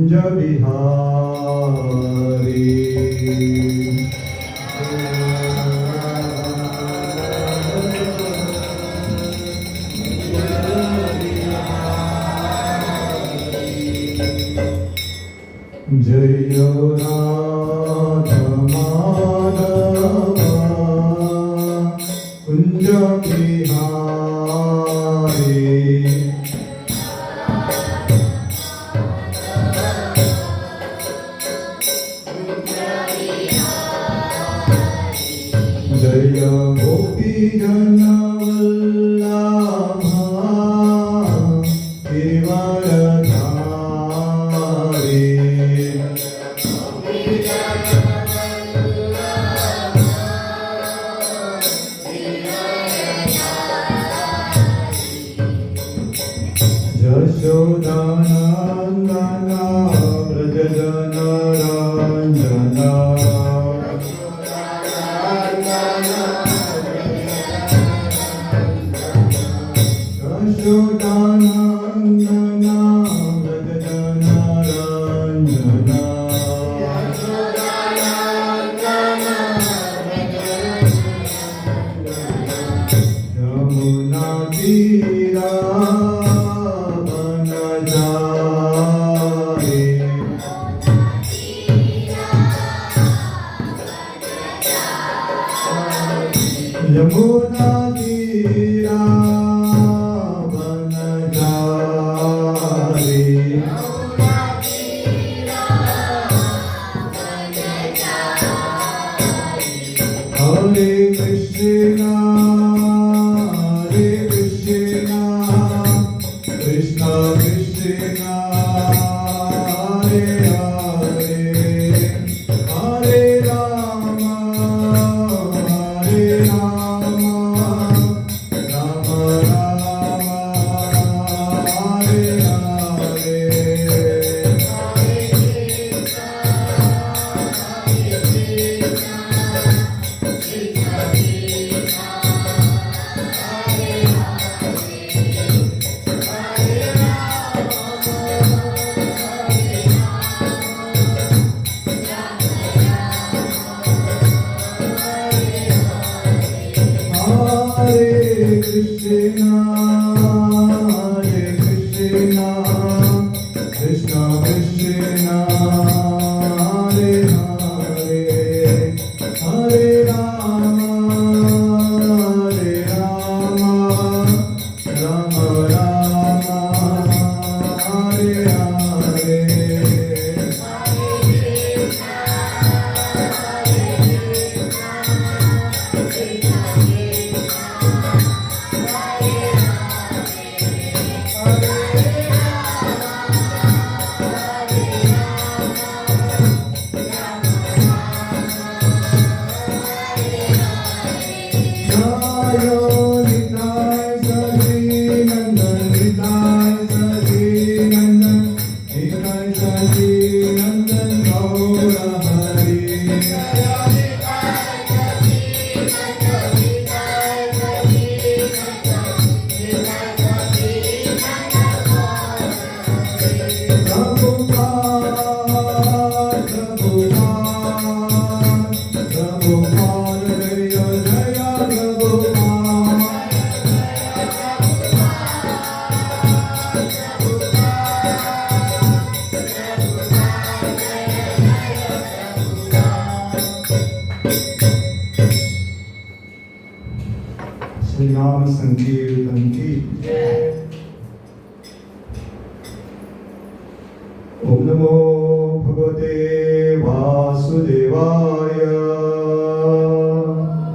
कुंज बिहारी। जय राधा माधवा कुंज बिहारी। जय गोपी जन वल्लभा गिरिवरधारी। यशोदानंदन व्रज जन रंजन। यशोदानंदन व्रज जन रंजन। यमुना तीरा यमुना तीरा बनजारी। हरे कृष्णा कृष्णा कृष्णा हरे हरे हरे राम हरे Ram Ram Ram Hare Hare. Hare Krishna, Krishna Krishna, Hare Hare, Hare Rama, Rama Rama, Hare Hare. Shri नाम संकीर्तन की। ओम नमो भगवते वासुदेवाय।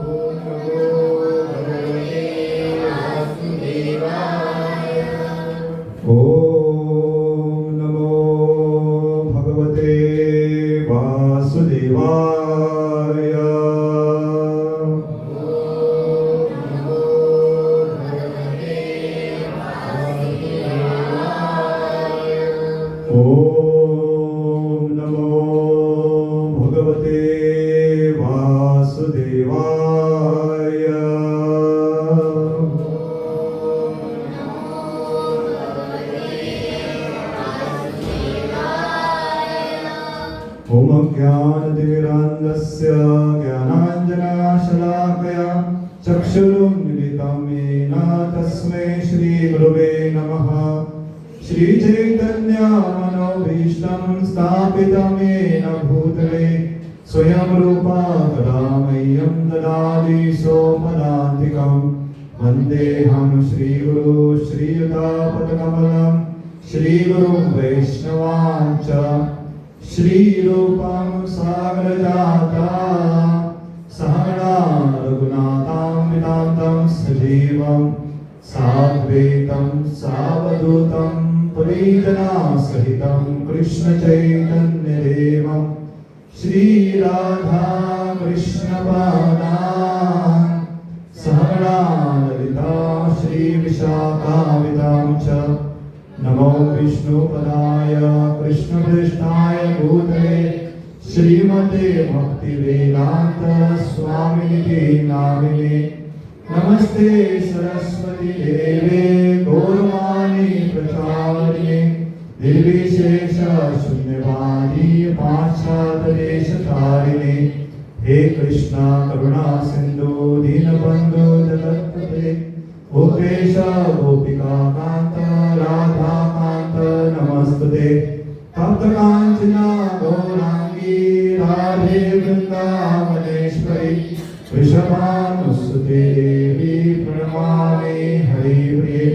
ओम नमो भगवते वासुदेवाय। ओम नमो भगवते वासुदेवाय। ॐ ज्ञानतिमिरान्धस्य ज्ञानाञ्जनशलाकया चक्षुरुन्मिलितं येन तस्मै श्रीगुरवे नमः। श्रीचैतन्यमनोभीष्टं स्थापितं येन भूतले स्वयं रूपा कदा मह्यं ददाति सोपदान्तिकं। वन्देऽहं श्रीगुरु श्रीयुतापदकमलं श्रीगुरुं वैष्णवांश्च श्रीरूपं सागरजाता सहगणा रघुनाथान्वितं सजीवं साद्वैतं सावधूतं परिजनसहितं कृष्णचैतन्यदेवं श्रीराधा कृष्णपादान् सहगणा ललिता श्रीविशाखान्वितं च। नमो विष्णुपदाय कृष्णपृष्ठाय भूतले श्रीमते भक्तिवेदांत स्वामिनिधि नामिने। नमस्ते सरस्वती देवे गौरवाणी प्रचारिणे निर्विशेष शून्यवादी पाश्चात्यदेशतारिणे। हे कृष्णा करुणा सिंधु दीनबंधु जगत्पते गोपेश गोपिका कांत राधा कांत नमस्तुते। तप्त कांचना गौरांगी राधे वृंदावनेश्वरी वृषभानुसुते देवी प्रणमामि हरिप्रिये।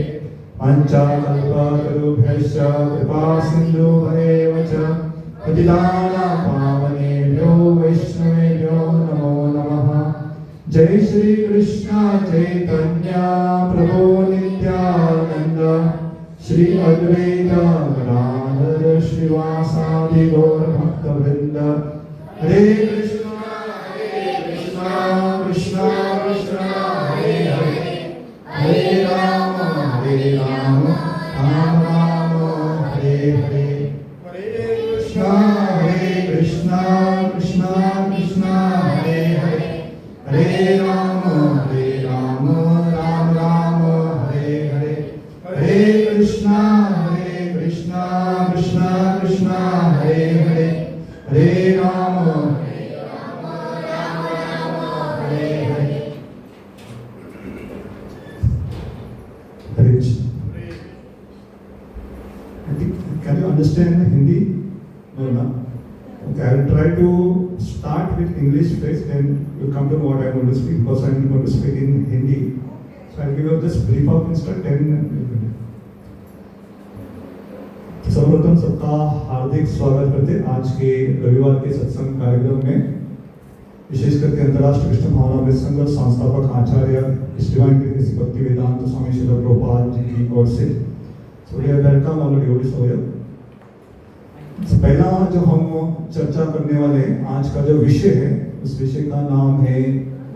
पंचकल्पतरुभ्यश्च कृपा सिन्धुभ्येव च पतितानां पावनेभ्यो वैष्णवेभ्यो नमो नमः। जय श्री कृष्ण चैतन्य प्रभु नित्यानंद श्री अद्वैत गदाधर श्रीवासादि गौर भक्तवृंद। हरे कृष्णा कृष्णा कृष्णा हरे हरे हरे राम राम राम हरे हरे। हरे कृष्णा कृष्णा कृष्णा हरे हरे हरे राम राम राम हरे हरे। हरे कृष्णा कृष्णा कृष्णा हरे हरे हरे राम हरे हरे। हरे Krishna. I think, can you understand Hindi? No, no. Okay, I will try to start with English first, then you come to what I am going to speak, because I am going to speak in Hindi. So I will give you just brief of instruct, then सर्वप्रथम सबका हार्दिक स्वागत करते आज के रविवार के सत्संग कार्यक्रम में, विशेष करके अंतर्राष्ट्रीय कृष्ण भावनामृत संघ संस्थापक आचार्य डिवाइन ग्रेस भक्ति वेदांत स्वामी श्रील प्रभुपाद जी की ओर से। So we are welcome all devotees over here. पहला जो हम चर्चा करने वाले आज का जो विषय है, उस विषय का नाम है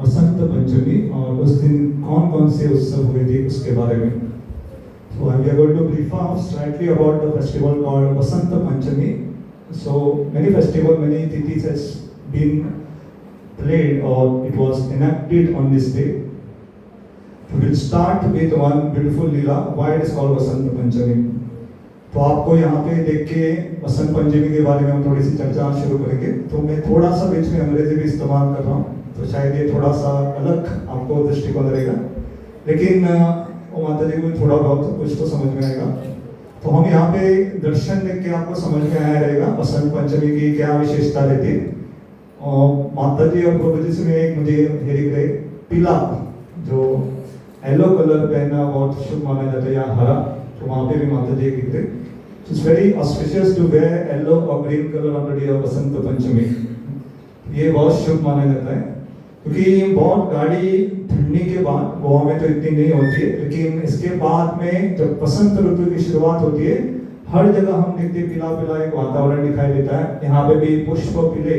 वसंत पंचमी, और उस दिन कौन कौन से उत्सव हुए थे उसके बारे में। So we are going to brief off slightly about the festival called Vasanta Panchami. So many festival, many tithis has been played or it was enacted on this day. We will start with one beautiful leela. Why it is called Vasanta Panchami? तो आपको यहाँ पे देख के वसंत पंचमी के बारे में हम थोड़ी सी चर्चा शुरू करेंगे। तो मैं थोड़ा सा बीच में अंग्रेजी भी इस्तेमाल कर रहा हूँ, तो शायद ये थोड़ा सा अलग आपको दृष्टिकोण रहेगा, लेकिन माता जी को थोड़ा बहुत कुछ तो समझ में आएगा। तो हम यहाँ पे दर्शन देख के आपको समझ में आया रहेगा वसंत पंचमी की क्या विशेषता रहती है। और माता जी और प्रभु जी से में एक मुझे हेरी गए पीला जो येलो कलर पहनना बहुत शुभ माना जाता है, या हरा, तो वहाँ पे भी माता जी गिरते। It's very auspicious to wear yellow और green colour on the day of Vasant Panchami. ये बहुत शुभ माना जाता है, क्योंकि बहुत गाड़ी ठंडी के बाद गोवा में तो इतनी नहीं होती है, लेकिन इसके बाद में जब बसंत ऋतु की शुरुआत होती है, हर जगह हम देखते पीला पीला एक वातावरण दिखाई देता है। यहाँ पे भी पुष्प पीले,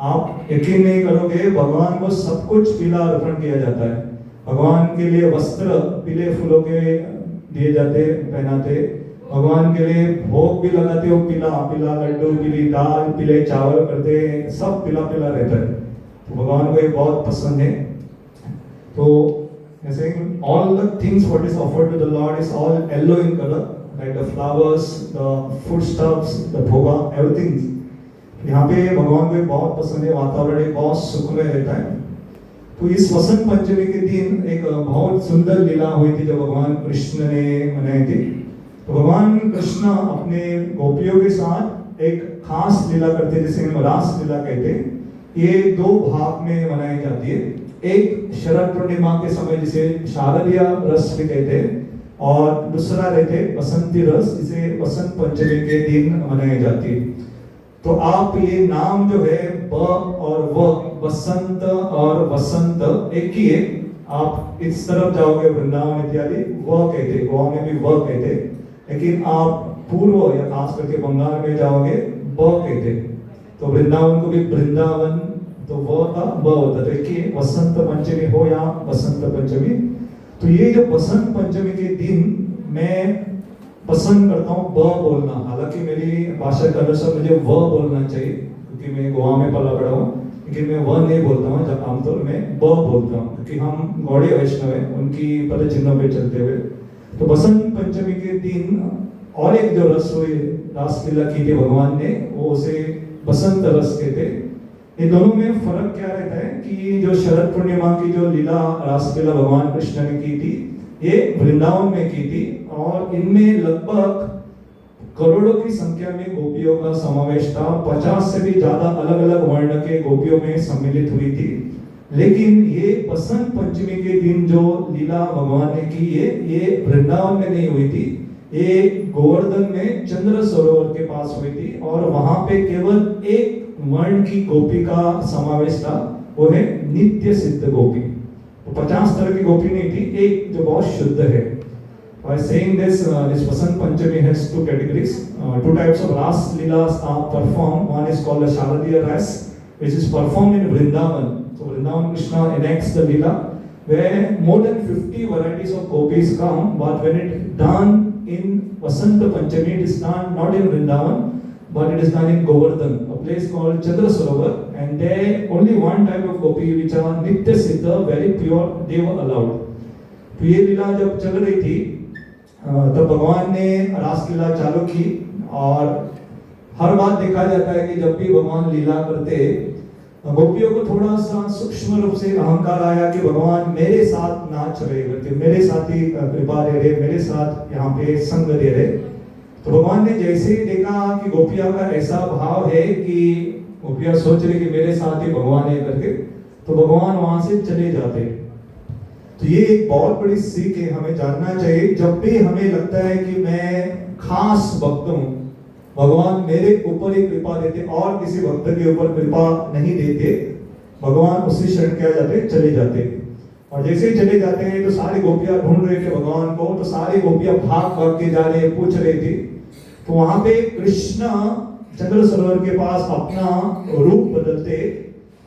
आप यकीन नहीं करोगे, भगवान को सब कुछ पीला अर्पण किया जाता है। भगवान के लिए वस्त्र पीले फूलों के दिए जाते, पहनाते, भगवान के लिए भोग भी लगाते हो, पीला पीला लड्डू, पीली दाल, पीले चावल करते, सब पीला पीला रहता है। तो भगवान को ये बहुत पसंद है। तो ऐसे all the things what is offered to the Lord is all yellow in color, like the flowers, the foodstuffs, the bhoga, everything यहाँ पे भगवान को बहुत पसंद है, वातावरण एक बहुत सुखमय रहता है। तो इस वसंत पंचमी के दिन एक बहुत सुंदर लीला हुई थी जो भगवान कृष्ण ने मनाई थी। तो भगवान कृष्ण अपने गोपियों के साथ एक खास लीला करते हैं, जिसे हम रास लीला कहते हैं। ये दो भाग में मनाई जाती है। एक शरद पूर्णिमा के समय जिसे शारदीय रस भी कहते हैं, और दूसरा रहते बसंती रस जिसे वसंत पंचमी के दिन मनाई जाती है। तो आप ये नाम जो है ब और व, बसंत और वसंत एक ही है। आप इस तरफ जाओगे वृंदावन इत्यादि व कहते, गोवा में भी व कहते, लेकिन आप पूर्व या खास करके बंगाल में जाओगे ब कहते। तो वृंदावन को भी वृंदावन, तो व का ब होता है। तो एक ही वसंत पंचमी हो या बसंत पंचमी। तो ये जो बसंत पंचमी के दिन मैं पसंद करता हूँ ब बोलना। हालांकि मेरी भाषा के अनुसार मुझे व बोलना चाहिए क्योंकि मैं गोवा में पला बड़ा हूँ, लेकिन मैं व नहीं बोलता हूँ। जब आमतौर में ब बोलता हूँ क्योंकि हम गौड़ी वैष्णव है, उनकी पद चिन्हों पे चलते हुए। तो बसंत पंचमी के दिन और एक जो रस हुई, रासलीला की थी भगवान ने, वो उसे बसंत रस कहते। ये दोनों में फर्क क्या रहता है कि जो शरद पूर्णिमा की जो लीला रासलीला भगवान कृष्ण ने की थी, ये वृंदावन में की थी, और इनमें लगभग करोड़ों की संख्या में गोपियों का समावेश था। 50 से भी ज्यादा अलग अलग वर्ण के गोपियों में सम्मिलित हुई थी। लेकिन ये बसंत पंचमी के दिन जो लीला भगवान ने की है, ये वृंदावन में नहीं हुई थी, ये गोवर्धन में चंद्र सरोवर के पास हुई थी, और वहां पे केवल एक वर्ण की गोपी का समावेश था, वो है नित्य सिद्ध गोपी। तो 50 तरह की गोपी नहीं थी, एक जो बहुत शुद्ध है। By saying this, this Vasant Panchami has two categories. Two types of Ras Leelas are performed. One is called the Sharadiya Ras, which is performed in Vrindavan. So Vrindavan Krishna enacts the Leela, where more than 50 varieties of gopis come, but when it is done in Vasant Panchami, it is done not in Vrindavan, but it is done in Govardhan, a place called Chandra Sarovar, and there only one type of gopi which are Nitya Siddha, very pure, they were allowed. तो ये लीला जब चल रही थी तब भगवान ने रासलीला चालू की, और हर बात देखा जाता है कि जब भी भगवान लीला करते गोपियों को थोड़ा सा सूक्ष्म रूप से अहंकार आया कि भगवान मेरे साथ नाच रहे करते, मेरे साथ ही कृपा दे रहे, मेरे साथ यहाँ पे संग दे रहे। तो भगवान ने जैसे ही देखा कि गोपिया का ऐसा भाव है कि गोपिया सोच रहे कि मेरे साथ ही भगवान है करके, तो भगवान वहां से चले जाते। तो ये एक बहुत बड़ी सीख है, हमें जानना चाहिए। जब भी हमें लगता है कि मैं खास भक्त हूँ, भगवान मेरे ऊपर ही कृपा देते और किसी भक्त के ऊपर कृपा नहीं देते, भगवान उसी क्षण क्या जाते, चले जाते। और जैसे ही चले जाते हैं तो सारी गोपियां ढूंढ रहे थे भगवान को, तो सारी गोपियां भाग भाग के जा रहे, पूछ रहे थे। तो वहां पे कृष्ण चंद्र सरोवर के पास अपना रूप बदलते,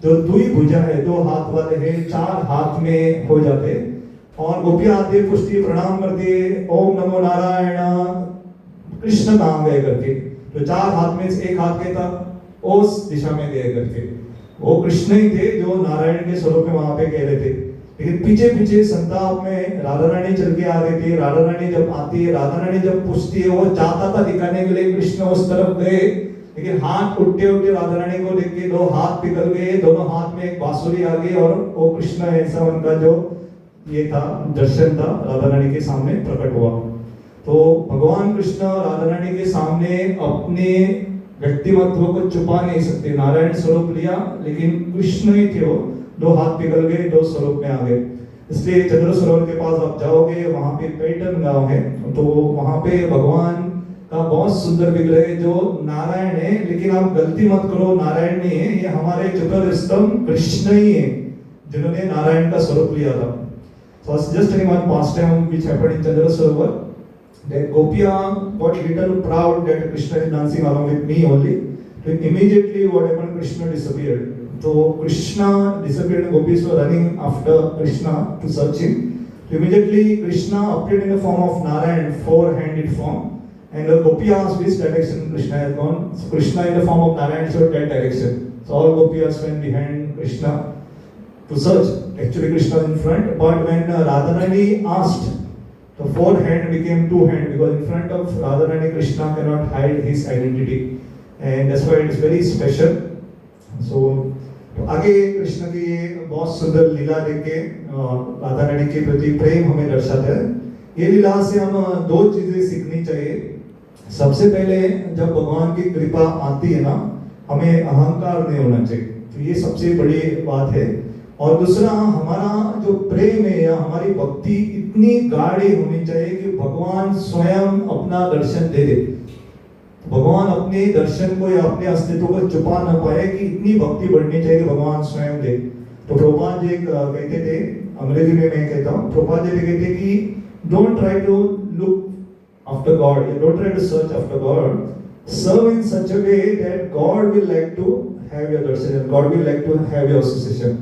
जो दुई भुजा है, 2 हाथ वाले हैं, 4 हाथ में हो जाते, और गोपियां आते, पुष्टि प्रणाम करते, ओम नमो नारायण, कृष्ण कहाँ गए करके। तो 4 हाथ में से एक हाथ के था उस दिशा में गए करके, वो कृष्ण ही थे जो नारायण के स्वरूप में वहां पे कह रहे थे। लेकिन पीछे पीछे संताप में राधा रानी चल के आ रही थी। राधा रानी जब आती है, राधा रानी जब पूछती है, वो चाहता था दिखाने के लिए कृष्ण उस तरफ गए, लेकिन हाथ उठते उठते राधा रानी को देख के 2 हाथ पिघल गए, दोनों हाथ में एक बांसुरी आ गई, और वो कृष्ण ऐसा उनका जो ये था दर्शन था राधा रानी के सामने प्रकट हुआ। तो भगवान कृष्ण राधा रानी के सामने अपने व्यक्तिमत्व को छुपा नहीं सकते, नारायण स्वरूप लिया, लेकिन कृष्ण ही थे वो, 2 हाथ पिघल गए, 2 स्वरूप में आ गए। इसलिए चंद्र सरोवर के पास आप जाओगे, वहां पे पैटर्न गांव है, तो वहां पे भगवान का बहुत सुंदर विग्रह है जो नारायण है, लेकिन आप गलती मत करो, नारायण नहीं है, ये हमारे चतुर्स्तम कृष्ण ही है जिन्होंने नारायण का स्वरूप लिया था। So just one pastime which happened in Chandra Sarovar, that Gopiya got little proud that Krishna is dancing along with me only. So immediately what happened, Krishna disappeared. So Krishna disappeared and gopis were running after Krishna to search him. So immediately Krishna appeared in the form of Narayan, 4-handed form. And the gopi asked which direction Krishna has gone. So Krishna in the form of Narayan showed that direction. So all gopis went behind Krishna to search. Actually Krishna in front, but when Radharani asked, the 4 hand became 2 hand, because in front of Radharani Krishna cannot hide his identity. And that's why it is very special. So आगे कृष्ण की ये बहुत सुंदर लीला लेके राधा रानी के प्रति प्रेम हमें दर्शाता है। ये लीला से हम दो चीजें सीखनी चाहिए। सबसे पहले जब भगवान की कृपा आती है ना, हमें अहंकार नहीं होना चाहिए, तो ये सबसे बड़ी बात है। और दूसरा, हमारा जो प्रेम है या हमारी भक्ति इतनी गाढ़ी होनी चाहिए कि भगवान स्वयं अपना दर्शन दे दे। भगवान अपने दर्शन को या अपने अस्तित्व को छुपा न पाए कि इतनी भक्ति बढ़नी चाहिए कि भगवान स्वयं दे। तो प्रभुपाद जी कहते थे, अंग्रेजी में मैं कहता हूँ, प्रभुपाद जी कहते कि don't try to look after God, you don't try to search after God, serve in such a way that God will like to have your darshan, God will like to have your association।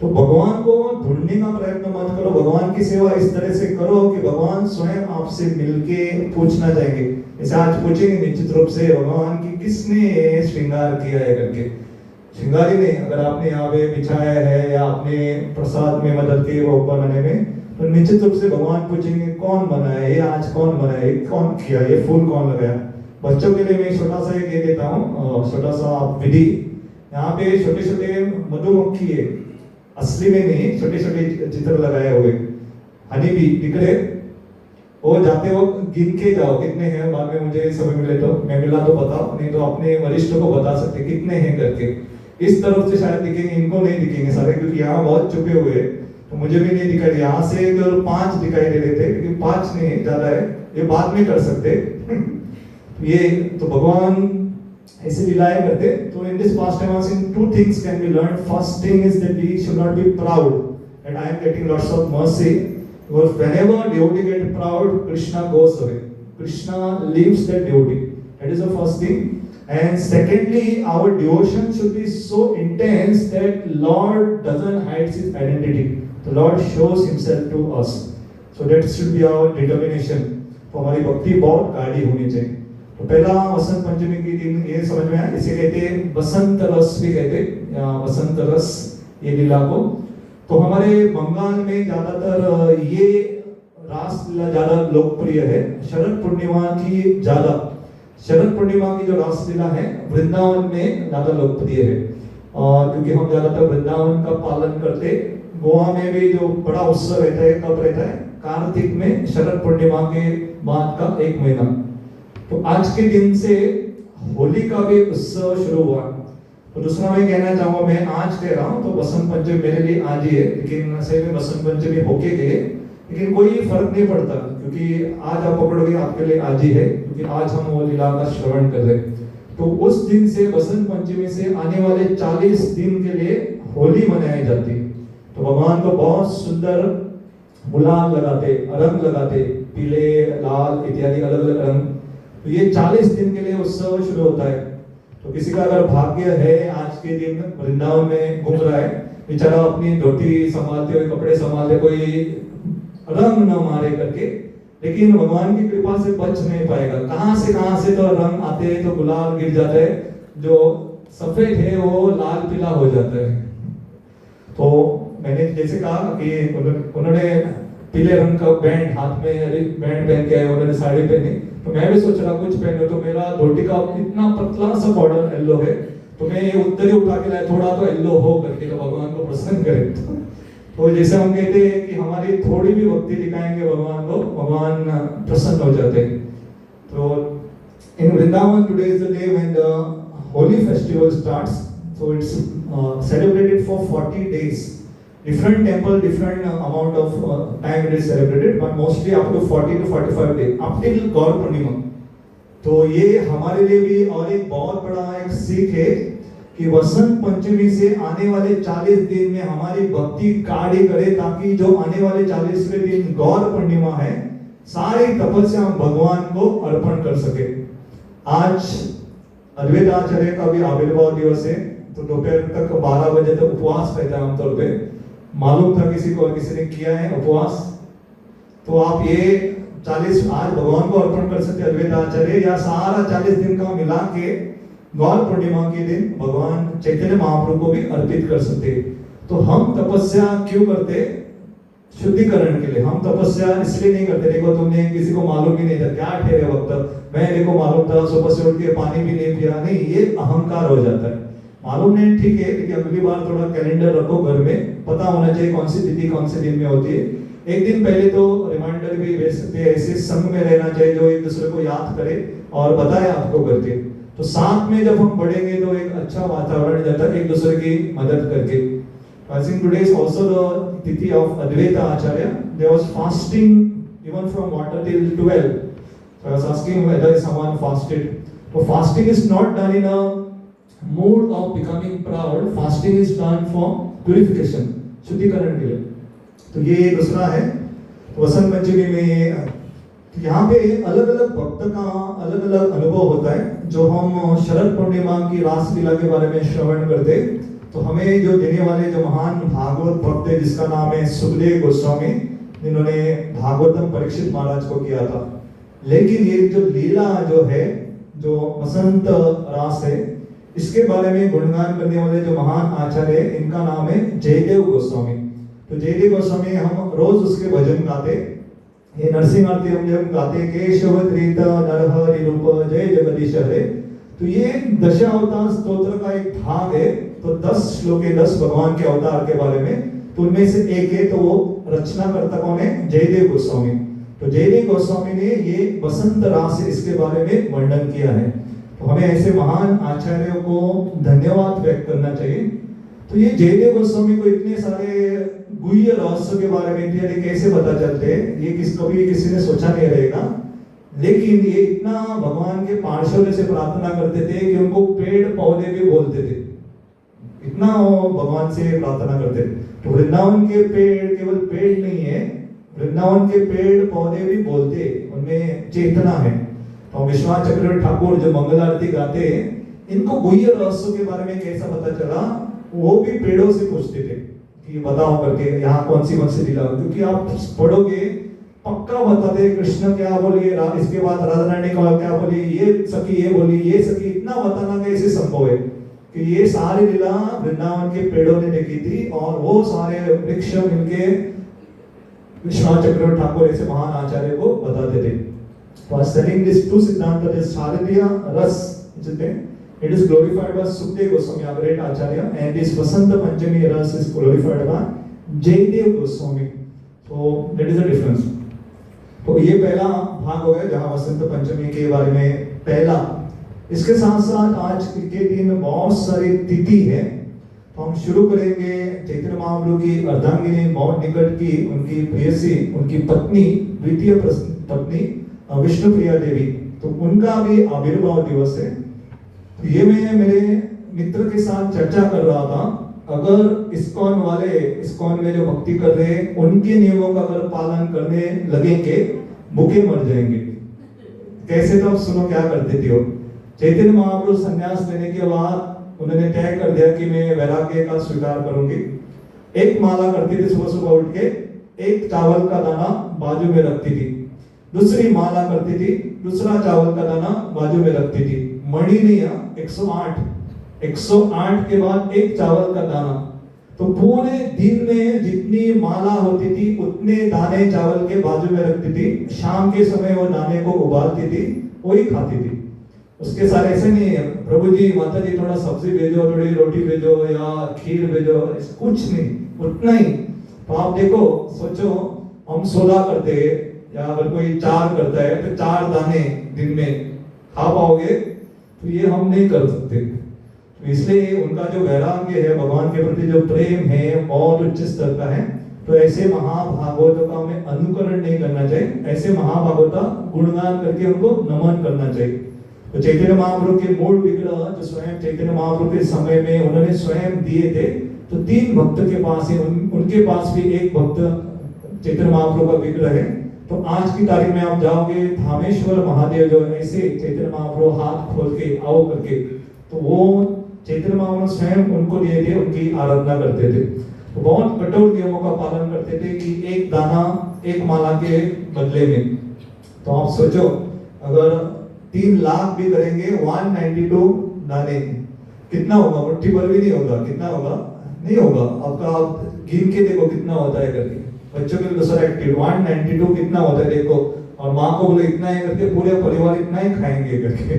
तो भगवान को ढूंढने का प्रयत्न मत करो, भगवान की सेवा इस तरह से करो कि भगवान स्वयं आपसे मिलके पूछना चाहेंगे। जैसे आज पूछेंगे निश्चित रूप से भगवान की किसने श्रृंगार किया है करके, श्रृंगार ही नहीं, अगर आपने यहाँ पे बिछाया है या आपने प्रसाद में मदद की वो बनाने में, तो निश्चित रूप से भगवान पूछेंगे कौन बनाया ये, आज कौन बनाया ये, कौन किया ये, फूल कौन लगाया। बच्चों के लिए मैं छोटा सा एक ये देता हूँ, छोटा सा विधि। यहाँ पे छोटे छोटे मधुमक्खी है, असली में नहीं, छोटे छोटे चित्र लगाए हुए, हनी बी टिकड़े, वो जाते वक्त गिन के जाओ कितने हैं, बाद में मुझे समय मिले तो, मैं मिला तो बताओ, नहीं तो अपने वरिष्ठों को बता सकते कितने हैं करके। इस तरफ से शायद दिखेंगे, इनको नहीं दिखेंगे सारे, क्योंकि यहाँ बहुत छुपे हुए हैं, तो मुझे भी नहीं दिखाई दिया। यहाँ से केवल 5 दिखाई दे रहे थे, क्योंकि 5 नहीं ज्यादा है, ये बाद में कर सकते ये तो भगवान ऐसे लीलाएं करते। तो in this past time I seen 2 things can be learn. First thing is that we should not be proud that I am getting lots of mercy, because whenever devotee get proud, Krishna goes away, Krishna leaves that devotee, that is the first thing. And secondly, our devotion should be so intense that Lord doesn't hide his identity, the Lord shows himself to us, so that should be our determination। तो हमारी भक्ति बहुत गाढ़ी होनी चाहिए। तो पहला वसंत पंचमी के दिन ये समझ में आया, इसे कहते हैं बसंत रस भी कहते हैं, या वसंत रस ये लीला को। तो हमारे बंगाल में ज्यादातर ये रास लीला ज्यादा लोकप्रिय है, शरद पूर्णिमा की ज्यादा, शरद पूर्णिमा की जो रास लीला है वृंदावन में ज्यादा लोकप्रिय है, और क्योंकि हम ज्यादातर वृंदावन का पालन करते। गोवा में भी जो बड़ा उत्सव रहता है कब रहता है, कार्तिक में, शरद पूर्णिमा के बाद का 1 महीना। तो आज के दिन से होली का भी उत्सव शुरू हुआ। तो दूसरा मैं कहना चाहूंगा, मैं आज कह रहा हूँ तो बसंत पंचमी मेरे लिए आज ही है, लेकिन सही में बसंत पंचमी होके गए, लेकिन कोई फर्क नहीं पड़ता, क्योंकि आज आप पकड़ोगे आपके लिए आज ही है, क्योंकि आज हम वो लीला का श्रवण कर रहे हैं। तो उस दिन से, बसंत पंचमी से आने वाले 40 दिन के लिए होली मनाई जाती है। तो भगवान को बहुत सुंदर गुलाल लगाते, रंग लगाते, पीले, लाल इत्यादि अलग अलग रंग। तो ये 40 दिन के लिए उत्सव शुरू होता है। तो किसी का अगर भाग्य है आज के दिन वृंदावन में घूम रहा है, बेचारा अपनी धोती संभालते हुए, कपड़े संभालते, कोई रंग न मारे करके, लेकिन भगवान की कृपा से बच नहीं पाएगा। कहां से तो रंग आते हैं, तो गुलाल गिर जाता है, जो सफेद है वो लाल पीला हो जाता है। तो मैंने जैसे कहा कि उन्होंने पीले रंग का बैंड हाथ में बैंड पहन के आए, उन्होंने साड़ी पहनी, तो मैं भी सोच रहा कुछ पहनो, तो मेरा धोती का इतना पतला सा बॉर्डर येलो है, तो मैं ये उत्तरी उठा के लाया, थोड़ा तो येलो हो करके, तो भगवान को प्रसन्न करे। तो जैसे हम कहते हैं कि हमारी थोड़ी भी भक्ति दिखाएंगे भगवान को, भगवान प्रसन्न हो जाते हैं। तो in Vrindavan today is the day when the Holi festival starts. So it's celebrated for 40 days. Different temple, different amount of time it is celebrated, but mostly up to 40 to 45 days, up till गौर पूर्णिमा। तो ये हमारे लिए भी और एक बहुत बड़ा एक सीख है कि वसंत पंचमी से आने वाले 40 दिन में हमारी भक्ति गाढ़ी करे, ताकि जो आने वाले 40वें दिन गौर पूर्णिमा है, सारी तपस्या हम भगवान को अर्पण कर सके। आज अद्वैत आचार्य का भी आविर्भाव दिवस है, तो दोपहर तक 12 बजे तक उपवास रहता है आमतौर पे। मालूम था किसी को, किसी ने किया है उपवास, तो आप ये 40 आज भगवान को अर्पण कर सकते अद्वैत आचार्य, या सारा 40 दिन का मिला के गौर पूर्णिमा के दिन भगवान चैतन्य महाप्रभु को भी अर्पित कर सकते। तो हम तपस्या क्यों करते? शुद्धिकरण के लिए। हम तपस्या इसलिए नहीं करते, देखो तुमने किसी को मालूम भी नहीं था क्या ठहरे वक्त, मैं को मालूम था सुबह से उठ के पानी भी नहीं पिया, नहीं, ये अहंकार हो जाता है। मालूम नहीं ठीक है, लेकिन अगली बार थोड़ा कैलेंडर रखो घर में, पता होना चाहिए कौन सी तिथि कौन से दिन में होती है। एक दिन पहले तो रिमाइंडर भी भेज सकते हैं, ऐसे संग में रहना चाहिए जो एक दूसरे को याद करे और बताए आपको करके। तो साथ में जब हम बढ़ेंगे तो एक अच्छा वातावरण जाता है एक दूसरे की मदद करके। I think today is also the Tithi of Advaita Acharya. There was fasting even from water till 12. So I was asking whether someone fasted. So fasting is not done in a mood of becoming proud. Fasting is done for purification, शुद्धिकरण के लिए। तो ये दूसरा है वसंत पंचमी में। तो यहाँ पे अलग अलग भक्त का अलग अलग अनुभव होता है। जो हम शरद पूर्णिमा की रास लीला के बारे में श्रवण करते, तो हमें जो देने वाले जो महान भागवत भक्त है जिसका नाम है सुखदेव गोस्वामी, जिन्होंने भागवतम परीक्षित महाराज को किया था। लेकिन ये जो लीला जो है, जो वसंत रास है, इसके बारे में गुणगान करने वाले जो महान आचार्य है, इनका नाम है जयदेव गोस्वामी। तो जयदेव गोस्वामी हम रोज उसके भजन गाते। ये नरसिंह आरती हम जब गाते, केशव त्रित नरहरि रूप जय जगदीश हरे, तो ये दशावतार स्तोत्र का एक भाग है। तो 10 श्लोक है 10 भगवान के अवतार के बारे में, तो उनमें से एक है, तो वो रचनाकर्ता कौन है? जयदेव गोस्वामी। तो जयदेव गोस्वामी ने ये वसंत रास इसके बारे में वर्णन किया है। तो हमें ऐसे महान आचार्यों को धन्यवाद व्यक्त करना चाहिए। तो ये जयदेव गोस्वामी को इतने सारे गुह्य रहस्य के बारे में इत्यादि कैसे पता चलते हैं, ये कभी किसी ने सोचा नहीं रहेगा। लेकिन ये इतना भगवान के पार्षदों से प्रार्थना करते थे कि उनको पेड़ पौधे भी बोलते थे, इतना भगवान से प्रार्थना करते थे। तो वृंदावन के पेड़ केवल पेड़ नहीं है, वृंदावन के पेड़ पौधे भी बोलते, उनमें चेतना है। तो विश्वनाथ चक्रवर्ती ठाकुर जो मंगल आरती गाते हैं, इनको गुह्य रहस्यों के बारे में कैसा पता चला, वो भी पेड़ों से पूछते थे कि बताओ करके यहाँ कौन सी लीला, क्योंकि आप पढ़ोगे पक्का बताते कृष्ण क्या बोले, इसके बाद राधा रानी का क्या बोली, ये सखी ये बोली, ये सखी, इतना बताना कैसे संभव है कि ये सारी लीला वृंदावन के पेड़ों ने देखी थी। और वो सारे वृक्ष मिलके विश्वनाथ चक्रवर्ती ठाकुर ऐसे महान आचार्य को बताते थे। For studying these two Siddhanta, this Sharadiya Ras, it is glorified by Sukdev Goswami, a great Acharya, and this Vasanta Panchami Ras is glorified by Jayadev Goswami. So that is the difference. तो ये पहला भाग हो गया जहाँ वसंत पंचमी के बारे में पहला। इसके साथ साथ आज के दिन बहुत सारी तिथि है। तो हम शुरू करेंगे चैतन्य महाप्रभु की अर्धांगिनी बहुत निकट की उनकी प्रेयसी, उनकी पत्नी, द्वितीय पत्नी विष्णु प्रिया देवी, तो उनका भी आविर्भाव दिवस है। तो ये मैं मेरे मित्र के साथ चर्चा कर रहा था, अगर इस्कॉन वाले, इस्कॉन में जो भक्ति कर रहे हैं, उनके नियमों का अगर पालन करने लगेंगे, भूखे मर जाएंगे। कैसे? तो आप सुनो क्या करते थे वो। चैतन्य महाप्रभु संन्यास लेने के बाद उन्होंने तय कर दिया कि मैं वैराग्य का स्वीकार करूंगी। एक माला करती थी सुबह सुबह उठ के, एक चावल का दाना बाजू में रखती थी, दूसरी माला करती थी, दूसरा चावल का दाना बाजू में रखती थी। मणि नहीं, 108 के बाद एक चावल का दाना। तो पूरे दिन में जितनी माला होती थी उतने दाने चावल के बाजू में रखती थी। शाम के समय वो दाने को उबालती थी, वही खाती थी। उसके साथ ऐसे नहीं है प्रभु जी माता जी थोड़ा सब्जी भेजो, थोड़ी रोटी भेजो या खीर भेजो, कुछ नहीं, उतना ही। तो आप देखो, सोचो हम 16 करते हैं या अगर कोई 4 करता है तो 4 दाने दिन में खा पाओगे? तो ये हम नहीं कर सकते। तो इसलिए उनका जो वैराग्य है, भगवान के प्रति जो प्रेम है, बहुत उच्च स्तर का है। तो ऐसे महाभागवतों का हमें अनुकरण नहीं करना चाहिए, ऐसे महाभागवत का गुणगान करके उनको नमन करना चाहिए। तो चैतन्य महाप्रभु के मूल विग्रह जो स्वयं चैतन्य महाप्रभु के समय में उन्होंने स्वयं दिए थे, तो 3 भक्त के पास है, उनके पास भी एक भक्त चैतन्य महाप्रभु का विग्रह है। तो आज की तारीख में आप जाओगे, धामेश्वर महादेव जो ऐसे चैतन्य महाप्रभु हाथ खोल के आओ करके, तो वो चैतन्य महाप्रभु स्वयं उनको दिए थे, उनकी आराधना करते थे। तो बहुत कठोर नियमों का पालन करते थे कि एक दाना एक माला के बदले में। तो आप सोचो अगर 3 लाख भी करेंगे 192 दाने, कितना होगा? मुट्ठी भर भी नहीं होगा। कितना होगा? नहीं होगा। आपका आप गिन के देखो कितना होता है करके। बच्चों के लिए दूसरा एक्टिव 192 कितना होता है देखो, और माँ को बोले इतना ही करके पूरे परिवार इतना ही खाएंगे करके।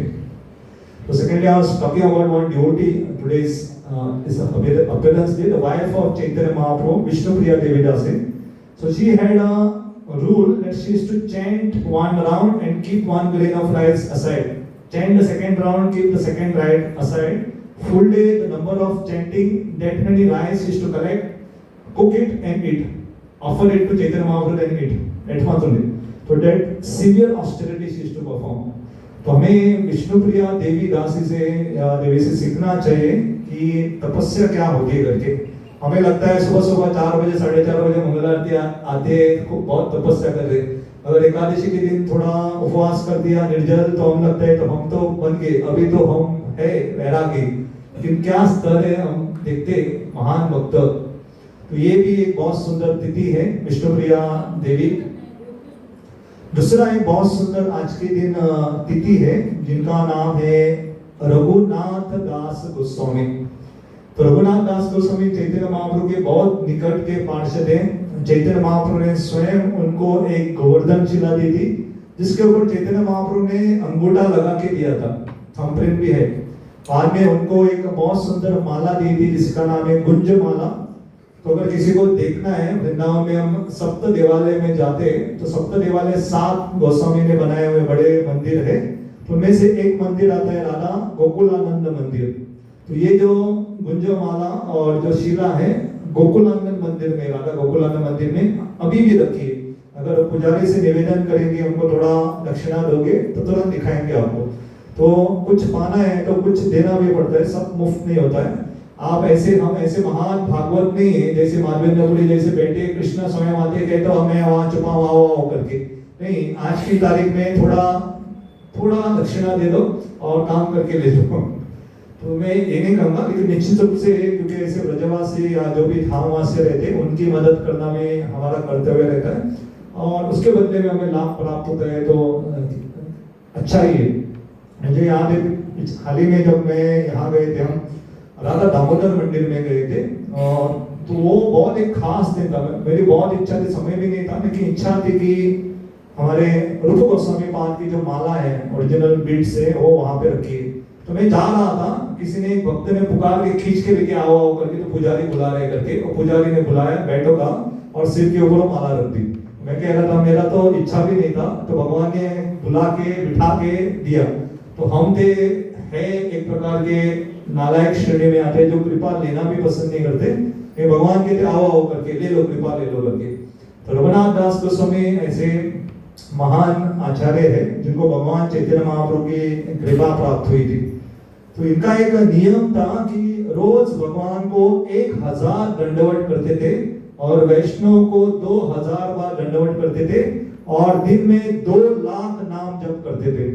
So secondly, I was talking about one devotee. Today's is appearance day, the wife of Chaitanya Mahaprabhu, Vishnupriya Devidasi. So she had a rule that she used to chant one round and keep one grain of rice aside. Chant the second round, keep the second rice aside. Full day, the number of chanting, that many rice used to collect, cook it and eat. Offer it to Chaitanya Mahaprabhu and eat. That much only. So that severe austerity she used to perform. तो हमें विष्णुप्रिया देवी दासी से या देवी से सीखना चाहिए कि तपस्या क्या होती है करके। हमें लगता है सुबह सुबह 4 बजे 4:30 बजे मंगल आरती आते हैं, बहुत तपस्या कर रहे। अगर एकादशी के दिन थोड़ा उपवास कर दिया निर्जल, तो हम लगता है तो हम तो बन गए, अभी तो हम है वैरागी। लेकिन क्या स्तर है हम देखते महान भक्त। तो ये भी एक बहुत सुंदर तिथि है विष्णुप्रिया देवी। दूसरा एक बहुत सुंदर आज के दिन तिथि है जिनका नाम है रघुनाथ दास गोस्वामी। तो रघुनाथ दास गोस्वामी चैतन्य महाप्रभु के बहुत निकट के पार्षद हैं। चैतन्य महाप्रभु ने स्वयं उनको एक गोवर्धन शिला दी थी, जिसके ऊपर चैतन्य महाप्रभु ने अंगूठा लगा के दिया था, थंबप्रिंट भी है। बाद में उनको एक बहुत सुंदर माला दी थी जिसका नाम है गुंज माला। तो अगर किसी को देखना है, वृंदावन में हम सप्त देवालय में जाते हैं, तो सप्त देवालय 7 गोस्वामी ने बनाए हुए बड़े मंदिर है। तो उनमें से एक मंदिर आता है राधा गोकुलानंद मंदिर। तो ये जो गुंजमाला और जो शिला है गोकुलानंद मंदिर में, राधा गोकुलानंद मंदिर में अभी भी रखी है। अगर पुजारी से निवेदन करेंगे, उनको थोड़ा दक्षिणा दोगे तो तुरंत दिखाएंगे आपको। तो कुछ पाना है तो कुछ देना भी पड़ता है, सब मुफ्त नहीं होता है। आप ऐसे, हम ऐसे महान भागवत नहीं है जैसे माधवेंद्रपुरी जैसे बैठे कृष्ण स्वयं आते कहते तो हमें वहां छुपा हुआ करके नहीं। आज की तारीख में थोड़ा दक्षिणा दे दो और काम करके ले लो। तो मैं ये नहीं कहूंगा, लेकिन निश्चित रूप से क्योंकि ऐसे ब्रजवासी या जो भी धामवासी रहते उनकी मदद करना में हमारा कर्तव्य रहता है और उसके बदले में हमें लाभ प्राप्त होता है, तो अच्छा ही है। मुझे याद है हाल ही में जब मैं यहाँ गए थे, हम राधा दामोदर मंदिर में गए थे, और तो वो बहुत एक खास दिन था। मेरी बहुत इच्छा थी, समय भी नहीं था, लेकिन इच्छा थी कि हमारे रूप गोस्वामी पाद की जो माला है ओरिजिनल बीट से वो वहां पे रखी है। तो मैं जा रहा था, किसी ने एक भक्त ने पुकार के खींच के लेके आओ करके, तो पुजारी बुला रहे करके, और पुजारी ने बुलाया, बैठो का और सिर के ऊपर माला रख दी। मैं कह रहा था मेरा तो इच्छा भी नहीं था, तो भगवान ने बुला के बिठा के दिया। तो हम थे है एक प्रकार के नालायक श्रेणी में आते हैं जो कृपा लेना भी पसंद नहीं करते। ये भगवान कहते आओ करके ले लो, कृपा ले लो करके। तो रघुनाथ दास गोस्वामी ऐसे महान आचार्य है जिनको भगवान चैतन्य महाप्रभु की कृपा प्राप्त हुई थी। तो इनका एक नियम था कि रोज भगवान को 1000 दंडवत करते थे और वैष्णव को 2000 बार दंडवत करते थे और दिन में 2 लाख नाम जप करते थे।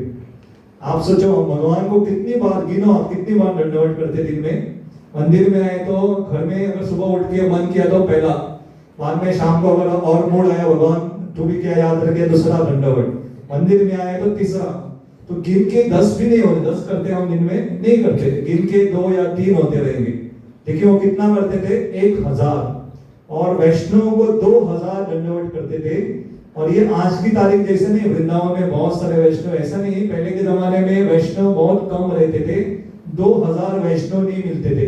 आप सोचो भगवान को कितनी बार गिनो, आप कितनी बार दंडवत करते दिन में। मंदिर में आए तो घर में अगर सुबह उठ के मन किया तो पहला, बाद में शाम को अगर और मूड आया भगवान तू भी क्या याद रखे दूसरा दंडवत, मंदिर में आए तो तीसरा। तो गिन के 10 भी नहीं होते, 10 करते हम दिन में नहीं करते, गिन के 2 या 3 होते रहेंगे। देखिए वो कितना करते थे 1000, और वैष्णव को 2000 दंडवत करते थे। और ये आज की तारीख जैसे नहीं, वृंदावन में बहुत सारे वैष्णव, ऐसा नहीं, पहले के जमाने में वैष्णव बहुत कम रहते थे, 2000 वैष्णव नहीं मिलते थे।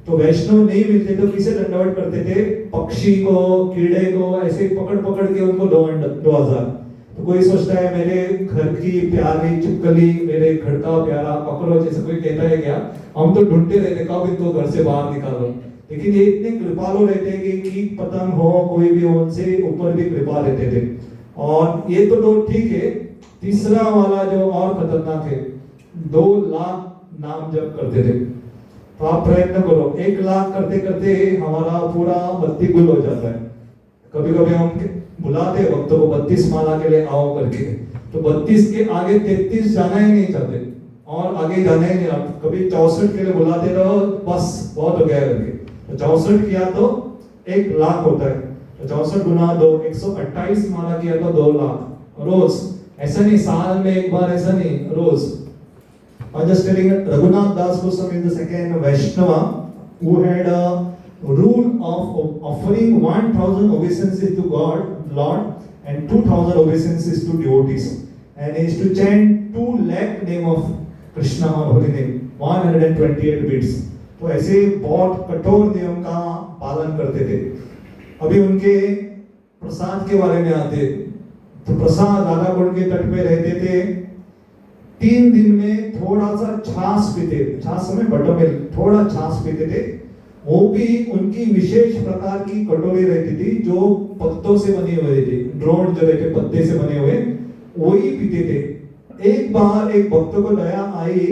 तो वैष्णव नहीं मिलते तो किसे दंडवत करते थे? पक्षी को, कीड़े को, ऐसे पकड़ पकड़ के उनको 2000। तो कोई सोचता है मेरे घर की प्यारी चुपकली, मेरे घर का प्यारा कॉकरोच, ऐसा कोई कहता है क्या? हम तो ढूंढते रहते कब इनको घर से बाहर निकालो। लेकिन ये इतने कृपालु रहते हैं कि कीट पतंग हो कोई भी हो, उनसे ऊपर भी कृपा रहते थे। और ये तो ठीक है, तीसरा वाला जो और खतरनाक है, 2 लाख नाम जप करते थे। तो आप प्रयत्न करो, 1 लाख करते करते हमारा पूरा बत्ती गुल हो जाता है। कभी कभी हम बुलाते भक्तों को 32 माला के लिए आओ करके, तो 32 के आगे 33 जाना ही नहीं चाहते और आगे जाना ही नहीं। कभी 64 के लिए बुलाते रहो, बस बहुत हो गया करके। तो 64 किया तो 1 लाख होता है, तो 64 गुना 2, 128 माला किया तो 2 लाख रोज। ऐसा नहीं साल में एक बार, ऐसा नहीं, रोज। I was just telling Raghunath Das Goswami is the second Vaishnava who had rule of offering 1000 obeisances to God, Lord, and 2000 obeisances to devotees. And is to chant 2 lakh name of Krishna or holy name, 128 beats. तो ऐसे बहुत कठोर नियम का पालन करते थे। अभी उनके प्रसाद के बारे में आते, तो प्रसाद राधा कुंड के तट पे रहते थे, 3 दिन में थोड़ा सा छाछ पीते, छाछ में बटर मिल्क, थोड़ा छाछ पीते थे। वो भी उनकी विशेष प्रकार की कटोरी रहती थी जो पत्तों से बनी हुई थी, ड्रोन जो रहते पत्ते से बने हुए, वही पीते थे। एक बार एक भक्त को दया आई,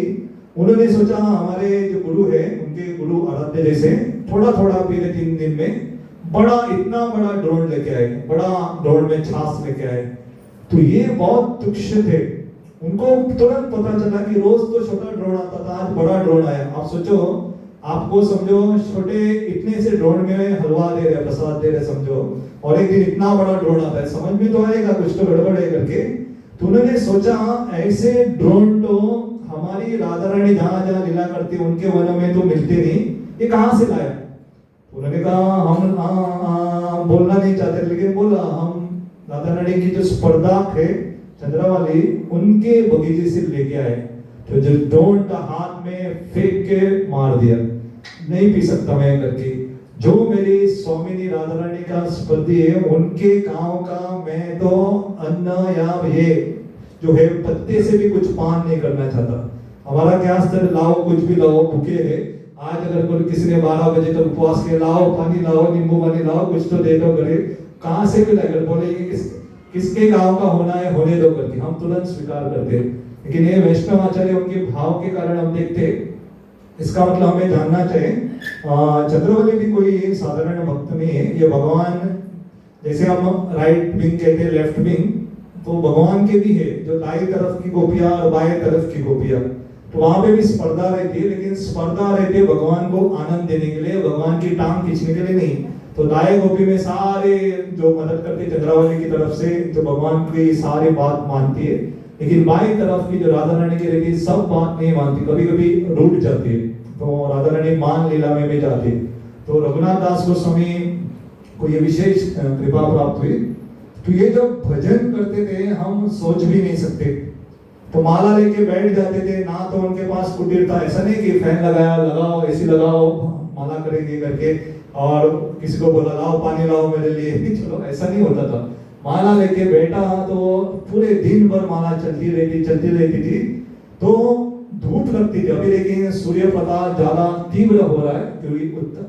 उन्होंने सोचा हमारे जो गुरु है, उनके गुरु आराध्य जैसे थोड़ा थोड़ा पीते 3 दिन में, बड़ा इतना बड़ा ड्रोन लेके आए, बड़ा ड्रोन में छाछ लेके आए। तो ये बहुत तुच्छ थे, उनको तुरंत पता चला कि रोज तो छोटा ड्रोन आता था, आज बड़ा ड्रोन आया। आप सोचो, आपको समझो छोटे इतने से ड्रोन में हलवा दे रहे, प्रसाद दे रहे समझो, और एक दिन इतना बड़ा ड्रोन आता है, समझ में तो आएगा कुछ तो गड़बड़ है करके। तो उन्होंने सोचा ऐसे ड्रोन तो हमारी राधा रानी जहां जहां लीला करती उनके वनों में तो मिलते नहीं, ये कहां से लाया। उन्होंने कहा हम बोलना नहीं चाहते, लेकिन बोला हम राधा रानी की जो स्पर्धा है चंद्रावाली, उनके बगीचे से लेके आए। तो जो ड्रोन का हाथ में फेंक के मार दिया, नहीं पी सकता मैं करके। जो मेरी स्वामिनी राधा रानी का स्पर्धी है, उनके गांव का मैं तो अन्न या ये जो है पत्ते से भी कुछ पान नहीं करना चाहता। हमारा क्या स्तर, लाओ कुछ भी लाओ, भूखे है। आज अगर कोई किसी ने 12 बजे तक उपवास के, लाओ पानी लाओ, नींबू पानी लाओ, कुछ तो दे दो करे, कहां से भी लाकर बोले किसके गांव का होना है, होने दो करके हम तुरंत स्वीकार करते। लेकिन ये वैष्णव आचार्य उनके भाव के कारण हम देखते, इसका मतलब हमें जानना चाहिए चंद्रवली भी कोई साधारण भक्त नहीं है। ये भगवान, जैसे हम राइट विंग कहते हैं, लेफ्ट विंग, तो भगवान के भी है, जो दाई तरफ की गोपियां और बाएं तरफ की गोपियां, तो वहां पे भी स्पर्धा रहती है, लेकिन स्पर्धा रहती है भगवान को आनंद देने के लिए, भगवान की टांग खींचने के लिए नहीं। तो दाएं गोपी में सारे जो मदद करते चंद्रावली की तरफ से, जो भगवान की सारी बात मानती है, लेकिन बाई तरफ की जो राधा रानी की रहती है सब बात नहीं मानती, कभी कभी रूठ जाती है। तो राधा रानी मान लीला में भी जाती है। तो रघुनाथ दास गोस्वामी को ये विशेष कृपा प्राप्त हुई। तो ये जो भजन करते थे हम सोच भी नहीं सकते। तो माला लेके बैठ जाते थे, ना तो उनके पास कुटीर था, ऐसा नहीं कि फैन लगाया, लगाओ एसी लगाओ माला करेंगे करके, और किसी को बोला लाओ पानी लाओ मेरे लिए, चलो ऐसा नहीं होता था। माला लेके बैठा तो पूरे दिन भर माला चलती रहती थी। तो धूप लगती थी। अभी लेकिन सूर्य प्रकाश ज्यादा तीव्र हो रहा है, क्योंकि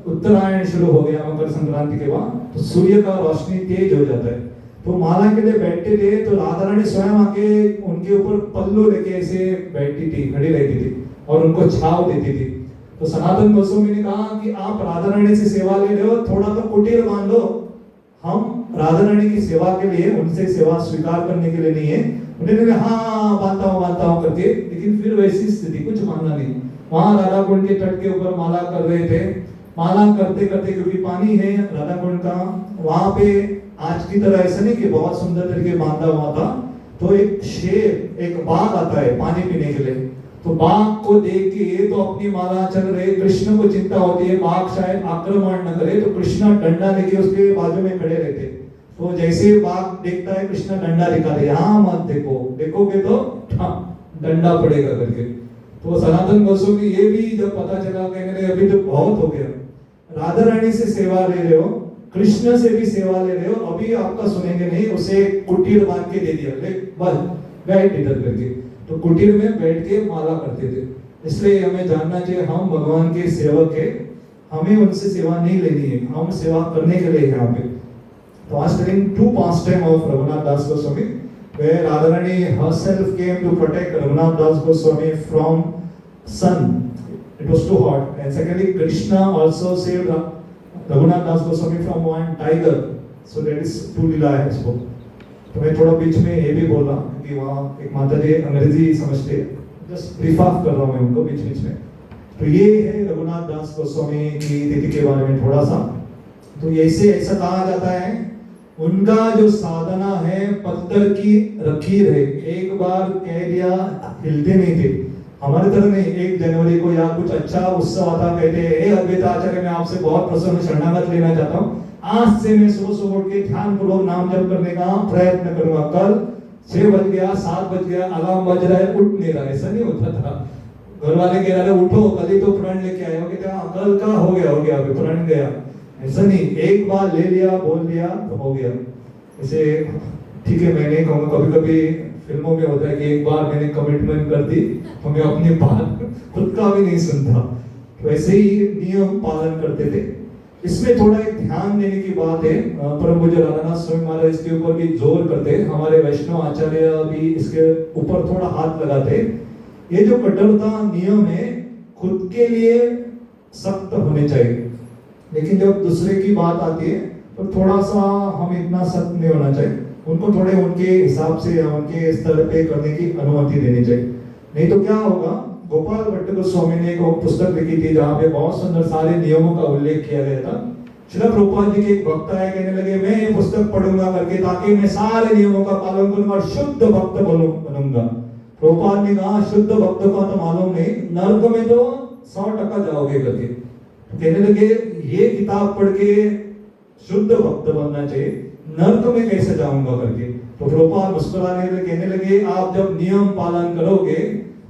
उत्तरायण शुरू हो गया मकर संक्रांति के बाद, तो सूर्य का रोशनी तेज हो जाता है। तो माला के लिए बैठते थे, तो राधा रानी स्वयं आके उनके ऊपर पल्लू लेके ऐसे बैठती थी, खड़ी रहती थी और उनको छाव देती थी। तो सनातन गोस्वामी ने कहा कि आप राधा रानी से सेवा ले रहे हो, थोड़ा तो कुटीर मान लो, हम राधा रानी की सेवा के लिए, उनसे सेवा स्वीकार करने के लिए नहीं है। उन्होंने हाँ बांधता हूँ करके, लेकिन फिर वैसी स्थिति, कुछ मानना नहीं। वहां राधा कुंड के तट के ऊपर माला कर रहे थे, माला करते करते, क्योंकि पानी है राधा कुंड का, वहां पे आज की तरह ऐसा नहीं कि बहुत सुंदर तरीके बांधा हुआ था। तो एक शेर, एक बाघ आता है पानी पीने के लिए, तो बाघ को देख के तो अपनी माला चल रहे, कृष्ण को चिंता होती है बाघ शायद आक्रमण न करे, तो कृष्ण डंडा लेके उसके बाजू में खड़े रहते। तो जैसे बाघ देखता है कृष्ण डंडा दिखाते, यहाँ मत देखो, देखोगे तो डंडा पड़ेगा करके। तो सनातन गोस्वामी ये भी जब पता चला, कहने अभी तो बहुत हो गया, राधा रानी से सेवा ले रहे हो, कृष्ण से भी सेवा ले रहे हो, अभी आपका सुनेंगे नहीं। उसे कुटीर बांध के दे दिया, बस बैठ इधर करके। तो कुटीर में बैठ के माला करते थे। इसलिए हमें जानना चाहिए हम भगवान के सेवक है, हमें उनसे सेवा नहीं लेनी है, हम सेवा करने के लिए यहाँ पे। तो आज telling 2 pastime of Raghunath Das Goswami, where Radharani herself came to protect Raghunath Das Goswami from sun. It was too hot. And secondly, Krishna also saved Raghunath Das Goswami from one tiger. So that is 2 लीला है इसको। तो मैं थोड़ा बीच में ये भी बोल रहा हूँ कि वहाँ एक माता जी अंग्रेजी समझते, जस्ट ब्रीफ ऑफ कर रहा हूँ मैं उनको बीच बीच में। तो ये है रघुनाथ दास गोस्वामी की तिथि के बारे में थोड़ा सा। तो ऐसे ऐसा कहा जाता है, उनका जो साधना है पत्थर की लकीर है, एक बार कह दिया हिलते नहीं थे, हमारी तरह नहीं 1 जनवरी को या कुछ अच्छा उत्सव आता कहते हैं हे अद्वैत आचार्य मैं आपसे बहुत प्रसन्न शरणागत लेना चाहता हूँ, आज से मैं सुबह सुबह उठ के ध्यान पूर्वक नाम जप करने का प्रयत्न करूंगा। कल 6 बज गया 7 बज गया अलार्म बज रहा है उठ नहीं रहा, ऐसा नहीं होता था। घर वाले कह रहे उठो कल ही तो प्रण लेके आए हो, कहते कल का हो गया अभी प्रण गया, ऐसा नहीं, एक बार ले लिया बोल दिया तो हो गया। ऐसे ठीक है मैं नहीं कहूँगा, कभी कभी फिल्मों में होता है कि एक बार मैंने कमिटमेंट कर दी तो मैं अपनी बात खुद का भी नहीं सुनता, तो ऐसे ही नियम पालन करते थे। इसमें थोड़ा एक ध्यान देने की बात है, परम पूज्य राधानाथ स्वामी महाराज इसके ऊपर भी जोर करते, हमारे वैष्णव आचार्य भी इसके ऊपर थोड़ा हाथ लगाते। ये जो कठोरता नियम है खुद के लिए सख्त होने चाहिए, लेकिन जब दूसरे की बात आती है तो थोड़ा सा हम इतना सख्त नहीं होना चाहिए, उनको थोड़े उनके हिसाब से या उनके स्तर पे करने की अनुमति देनी चाहिए। नहीं तो क्या होगा, गोपाल भट्ट गोस्वामी ने एक पुस्तक लिखी थी जहाँ पे बहुत सुंदर सारे नियमों का उल्लेख किया गया था। श्रील प्रभुपाद जी के एक भक्त आए, कहने लगे मैं ये पुस्तक पढ़ूंगा करके ताकि मैं सारे नियमों का पालन करूंगा और शुद्ध भक्त बनूंगा। प्रभुपाद ने कहा शुद्ध भक्त का तो मालूम नहीं, नर्क में तो 100% जाओगे करके। कहने लगे ये किताब पढ़ के शुद्ध भक्त बनना चाहिए, नर्क में कैसे जाऊंगा करके। तो प्रभुपाद मुस्कुराने लगे, कहने लगे आप जब नियम पालन करोगे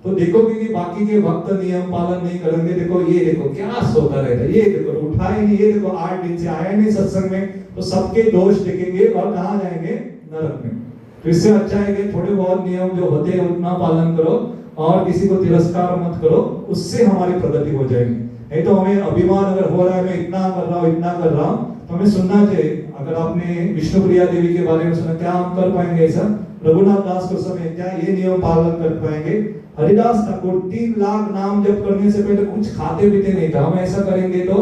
तो देखोगे कि बाकी के भक्त नियम पालन नहीं करेंगे। देखो ये देखो क्या सोता रहता है, ये देखो उठा ही नहीं, ये देखो 8 दिन से आया नहीं सत्संग में, तो सबके दोष देखेंगे और कहाँ जाएंगे, नरक में। तो इससे अच्छा है कि थोड़े बहुत नियम जो होते हैं उतना पालन करो और किसी को तिरस्कार मत करो, उससे हमारी प्रगति हो जाएगी। नहीं तो हमें अभिमान अगर हो रहा है मैं इतना कर रहा हूँ इतना कर रहा हूँ, तो हमें सुनना चाहिए। अगर आपने विष्णुप्रिया देवी के बारे में सुना, क्या हम कर पाएंगे ऐसा? रघुनाथ दास को समय क्या ये नियम पालन कर पाएंगे? हरिदास ठाकुर 3 लाख नाम जप करने से पहले कुछ खाते पीते नहीं था। हम ऐसा करेंगे तो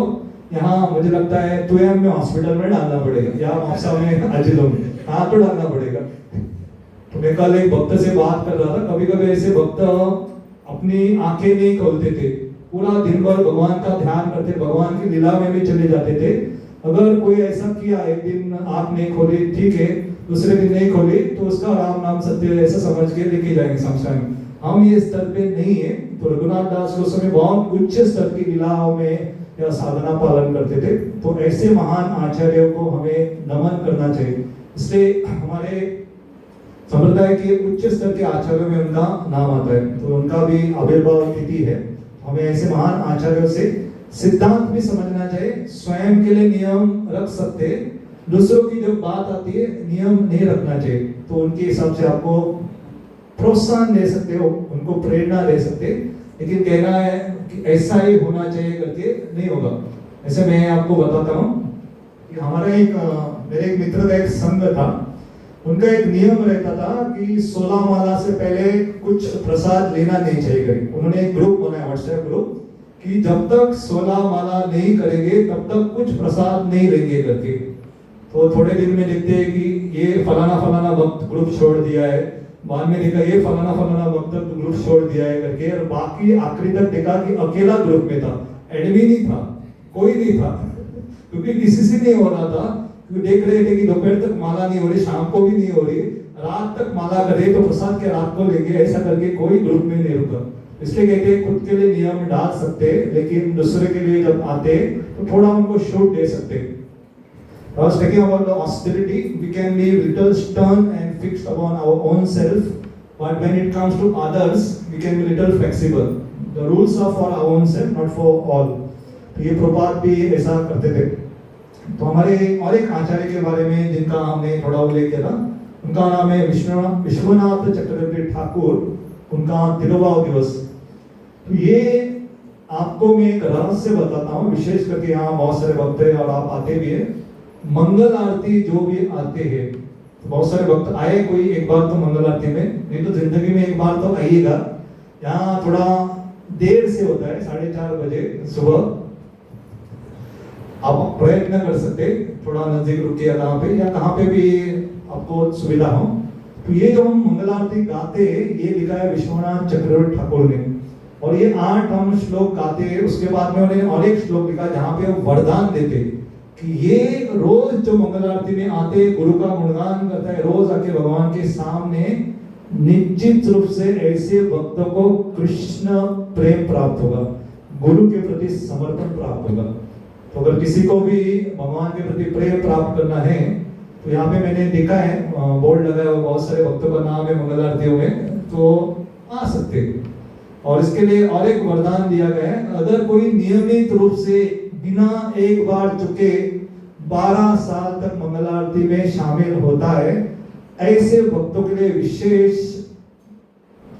यहाँ मुझे लगता है तुयम में हॉस्पिटल में डालना पड़ेगा या मापसा में अजिलों में कहाँ तो डालना पड़ेगा। तो मैं कल एक भक्त से बात कर रहा था, कभी कभी ऐसे भक्त अपनी आंखें नहीं खोलते थे, पूरा दिन भर भगवान का ध्यान करते, भगवान की लीला में भी चले जाते थे। अगर कोई ऐसा किया, एक दिन आंख नहीं खोली ठीक है, दूसरे दिन नहीं खोली, तो उसका राम नाम सत्य ऐसा समझ के लेके जाएंगे शमशान में। हम ये स्तर पे नहीं है। तो रघुनाथ दास गोस्वामी बहुत उच्च स्तर की लीलाओं में या साधना पालन करते थे। तो ऐसे महान आचार्यों को हमें नमन करना चाहिए। इसलिए हमारे संप्रदाय के उच्च स्तर के आचार्यों में उनका नाम आता है, तो उनका भी आविर्भाव तिथि है। हमें ऐसे महान आचार्यों से सिद्धांत भी समझना चाहिए। स्वयं के लिए नियम रख सकते, दूसरों की जब बात आती है नियम नहीं रखना चाहिए, तो उनके हिसाब से आपको प्रोत्साहन दे सकते हो, उनको प्रेरणा दे सकते, लेकिन कहना है कि ऐसा ही होना चाहिए करके नहीं होगा। ऐसे मैं आपको बताता हूँ कि हमारा मेरे एक मित्र का एक संघ था, उनका एक नियम रहता था कि 16 माला से पहले कुछ प्रसाद लेना नहीं चाहिए करें। उन्होंने एक ग्रुप बनाया, व्हाट्सएप ग्रुप, कि जब तक 16 माला नहीं करेंगे तब तक कुछ प्रसाद नहीं लेंगे करके। तो थोड़े दिन में देखते हैं कि ये फलाना वक्त ग्रुप छोड़ दिया है, बाद में देखा ये फलाना वक्त ग्रुप छोड़ दिया है करके, और बाकी आखिरी तक देखा कि अकेला ग्रुप में था, एडमिन ही था, कोई नहीं था, क्योंकि किसी से नहीं हो रहा था। देख रहे थे कि दोपहर तक माला नहीं हो रही, शाम को भी नहीं हो रही, रात तक माला करे तो प्रसाद के रात को लेंगे, ऐसा करके कोई ग्रुप में नहीं रुका। इसलिए कहते हैं खुद के लिए नियम डाल सकते, लेकिन दूसरे के लिए जब आते तो थोड़ा उनको छूट दे सकते। I was talking about the austerity. We can be little stern and fixed upon our own self, but when it comes to others, we can be little flexible. The rules are for our own self, not for all. ये प्रभुपाद भी ऐसा करते थे। तो हमारे और एक आचार्य के बारे में जिनका हमने थोड़ा उल्लेख किया था, उनका नाम है विश्वनाथ चक्रवर्ती ठाकुर। उनका तिरुभाव दिवस, तो ये आपको मैं एक रहस्य बताता हूँ, विशेष करके यहाँ बहुत सारे भक्त हैं और आप आते भी हैं। मंगल आरती जो भी आते हैं, तो बहुत सारे भक्त आए, कोई एक बार तो मंगल आरती में, नहीं तो जिंदगी में एक बार तो आइएगा। यहाँ थोड़ा देर से होता है, 4:30 बजे सुबह। आप प्रयत्न कर सकते, थोड़ा नजदीक रुकिए कहाँ पे या कहाँ पे भी आपको सुविधा हो। तो ये जो हम मंगल आरती गाते हैं, ये लिखा है विश्वनाथ चक्रवर्ती ठाकुर ने, और ये 8 हम श्लोक गाते हैं। उसके बाद में उन्होंने और एक श्लोक लिखा जहाँ पे वो वरदान देते कि ये रोज जो मंगल आरती में आते, गुरु का गुणगान करता है, रोज आके भगवान के सामने निश्चित रूप से ऐसे भक्तों को कृष्ण प्रेम प्राप्त होगा, गुरु के प्रति समर्पण प्राप्त होगा। तो अगर किसी को भी भगवान के प्रति प्रेम प्राप्त करना है तो यहाँ पे मैंने देखा है बोर्ड लगा है, बहुत सारे भक्तों का नाम है मंगल आरतियों में, तो आ सकते हैं। और इसके लिए और एक वरदान दिया गया है, अगर कोई नियमित रूप से बिना एक बार चुके 12 साल तक मंगल आरती में शामिल होता है, ऐसे भक्तों के लिए विशेष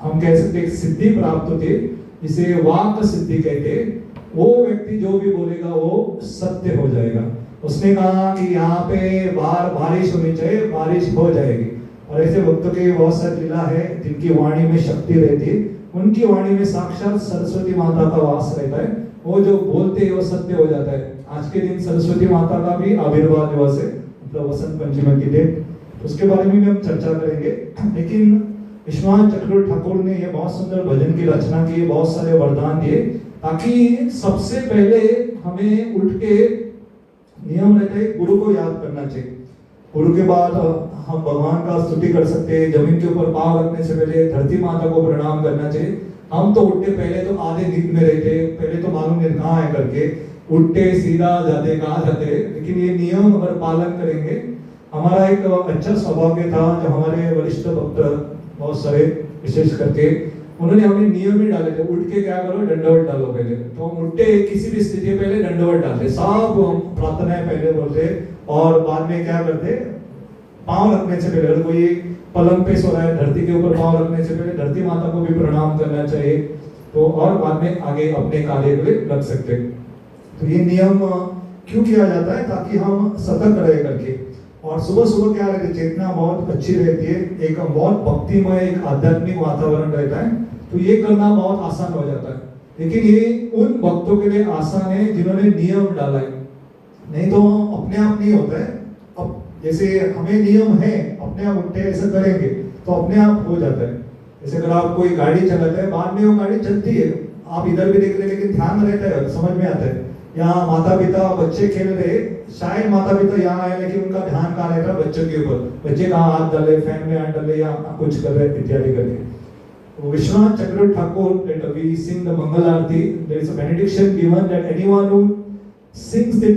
हम कह सकते एक सिद्धि प्राप्त होती है, जिसे वाक सिद्धि कहते हैं। वो व्यक्ति जो भी बोलेगा वो सत्य हो जाएगा। उसने कहा कि यहाँ पे बाहर बारिश होनी चाहिए, बारिश हो जाएगी। और ऐसे भक्तों की बहुत सारी लीला है जिनकी वाणी में शक्ति रहती है, उनकी वाणी में साक्षात सरस्वती माता का वास रहता है, वो जो बोलते हैं वो सत्य हो जाता है। आज के दिन सरस्वती माता का भी आविर्भाव दिवस है, मतलब वसंत पंचमी की डेट, उसके बारे में भी हम चर्चा करेंगे। लेकिन विश्वनाथ चक्रवर्ती ठाकुर ने ये बहुत सुंदर भजन की रचना की, बहुत सारे वरदान दिए, ताकि सबसे पहले हमें उठ के नियम रहता है गुरु को याद करना चाहिए। गुरु के बाद हम भगवान का स्तुति कर सकते हैं, जमीन के ऊपर पांव रखने से पहले धरती माता को प्रणाम करना चाहिए। हम तो उठते पहले तो आधे नींद में रहते, पहले तो मालूम नहीं कहाँ है करके उठते सीधा जाते कहाँ जाते, लेकिन ये नियम अगर पालन करेंगे, हमारा एक अच्छा सौभाग्य था जो हमारे वरिष्ठ भक्त बहुत सारे विशेष करके उन्होंने हमें नियम ही डाले थे, उठ के क्या करो दंडवत डालो पहले। तो हम उठते किसी भी स्थिति में पहले दंडवत डालते, सब हम प्रार्थनाएं पहले बोलते और बाद में क्या करते, पांव रखने से पहले, अगर कोई पलंग पे सो रहा है धरती के ऊपर पांव रखने से पहले धरती माता को भी प्रणाम करना चाहिए, तो और बाद में आगे अपने कार्य के लिए रख सकते। तो ये नियम क्यों किया जाता है, ताकि हम सतर्क रहे करके। और सुबह सुबह क्या रहती है, चेतना बहुत अच्छी रहती है, एक बहुत भक्तिमय एक आध्यात्मिक वातावरण रहता है, तो ये करना बहुत आसान हो जाता है। लेकिन ये उन भक्तों के लिए आसान है जिन्होंने नियम डाला है, नहीं तो अपने आप नहीं होता है। अब जैसे हमें नियम है, अपने आप उठते ऐसा करेंगे तो अपने आप हो जाता है। जैसे अगर आप कोई गाड़ी चलाते हैं, बाद में वो गाड़ी चलती है, आप इधर भी देख रहे हैं, लेकिन ध्यान रहता है, समझ में आता है। यहाँ माता पिता बच्चे खेल रहे, शायद माता पिता यहाँ आए, लेकिन उनका ध्यान कहाँ रहता है बच्चों के ऊपर, बच्चे कहाँ हाथ डाले, फैन में हाथ डाले या कुछ कर रहे इत्यादि करके। विश्वनाथ चक्रवर्ती Thakur, we sing the Mangal Aarti, there is a benediction given that anyone who sings the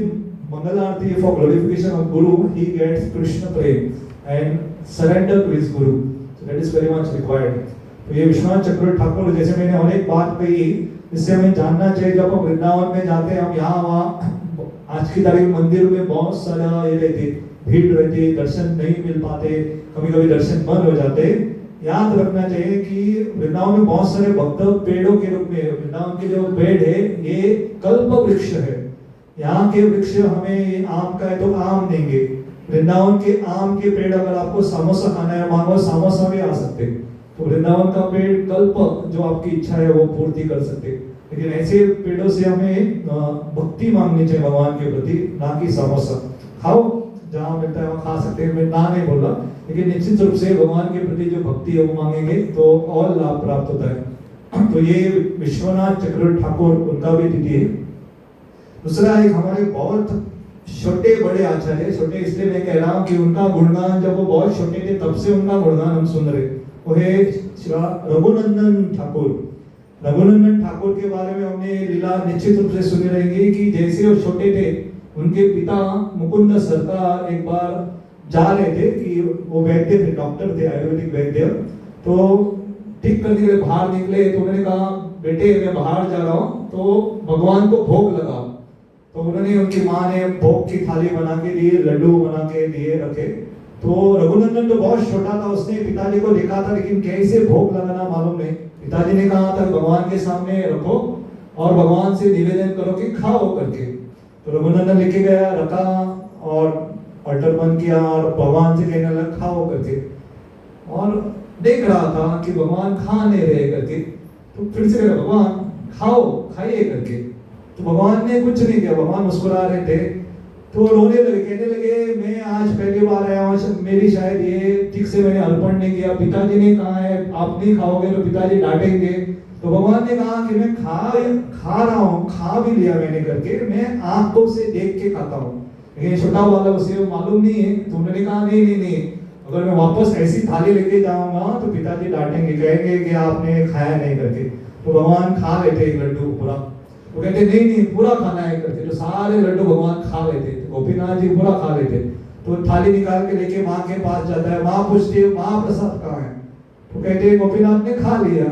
Mangal Aarti for glorification of Guru, he gets Krishna prem and surrender to his Guru. So that is very much required. तो ये विश्वनाथ चक्रवर्ती ठाकुर, जैसे मैंने और एक बात कही, इससे हमें जानना चाहिए, जब हम वृंदावन में जाते हैं, हम यहाँ वहाँ आज की तारीख मंदिर में बहुत सारा ये रहती भीड़ रहती, दर्शन नहीं मिल पाते, कभी कभी दर्शन बंद हो जाते। याद रखना चाहिए कि वृंदावन में बहुत सारे भक्त पेड़ों के रूप में, वृंदावन के जो पेड़ है ये कल्प वृक्ष है। यहाँ के वृक्ष हमें आम का है तो आम देंगे, वृंदावन के आम के पेड़ अगर आपको समोसा खाना है, मांगो समोसा भी आ सकते। तो वृंदावन का पेड़ कल्प जो आपकी इच्छा है वो पूर्ति कर सकते। लेकिन ऐसे पेड़ों से हमें भक्ति मांगनी चाहिए भगवान के प्रति, ना कि समोसा। खाओ जहाँ मिलता है वहाँ खा सकते हैं, मैं ना नहीं बोल रहा, लेकिन निश्चित रूप से भगवान के प्रति जो भक्ति है वो मांगेंगे तो और लाभ प्राप्त होता है। तो ये विश्वनाथ चक्रवर्ती ठाकुर, उनका भी तिथि है। दूसरा एक हमारे बहुत छोटे बड़े आचार्य, छोटे इसलिए मैं कह रहा हूँ कि उनका गुणगान जब वो बहुत छोटे थे तब से उनका गुणगान हम सुन रहे, वो है रघुनंदन ठाकुर। रघुनंदन ठाकुर के बारे में हमने लीला निश्चित रूप से सुनी रहेगी कि जैसे वो छोटे थे, उनके पिता मुकुंद सरकार एक बार जा रहे थे कि वो वैद्य थे, डॉक्टर थे, आयुर्वेदिक वैद्य, तो ठीक करने के लिए बाहर निकले। तो उन्होंने कहा बेटे मैं बाहर जा रहा हूँ तो भगवान को भोग लगाओ। तो उन्होंने, उनकी माँ ने भोग की थाली बना के दिए, लड्डू बना के दिए रखे। तो रघुनंदन तो बहुत छोटा था, उसने पिताजी को देखा था, लेकिन कैसे भोग लगाना मालूम नहीं। पिताजी ने कहा था भगवान के सामने रखो और भगवान से निवेदन करो कि खाओ करके। तो रघुनंदन लेके गया, रखा और अल्टर बंद किया और भगवान से कहने लगा खाओ करके, और देख रहा था कि भगवान खा नहीं रहे करके। तो फिर से भगवान खाओ, खाइए करके। तो भगवान ने कुछ नहीं किया, भगवान मुस्कुरा रहे थे। तो रोने लगे, कहने लगे मैं आज पहली बार आया हूँ, मेरी शायद ये ठीक से मैंने अर्पण नहीं किया, पिताजी ने कहा है आप नहीं खाओगे तो पिताजी डांटेंगे। तो भगवान ने कहा कि मैं खा रहा हूँ, खा भी लिया मैंने करके, मैं आंखों से देख के खाता हूँ। लेकिन छोटा वाला उसे मालूम नहीं है, तो उन्होंने कहा नहीं नहीं नहीं, अगर मैं वापस ऐसी थाली लेके जाऊंगा तो पिताजी डांटेंगे, कहेंगे कि आपने खाया नहीं करके। तो भगवान खा लेते एक लड्डू पूरा, वो कहते नहीं नहीं पूरा खाना है करके, तो सारे लड्डू भगवान खा लेते, तो गोपीनाथ जी पूरा खा लेते। तो थाली निकाल के लेके माँ के पास जाता है, माँ पूछती है माँ प्रसाद कहाँ है, तो कहते हैं गोपीनाथ ने खा लिया।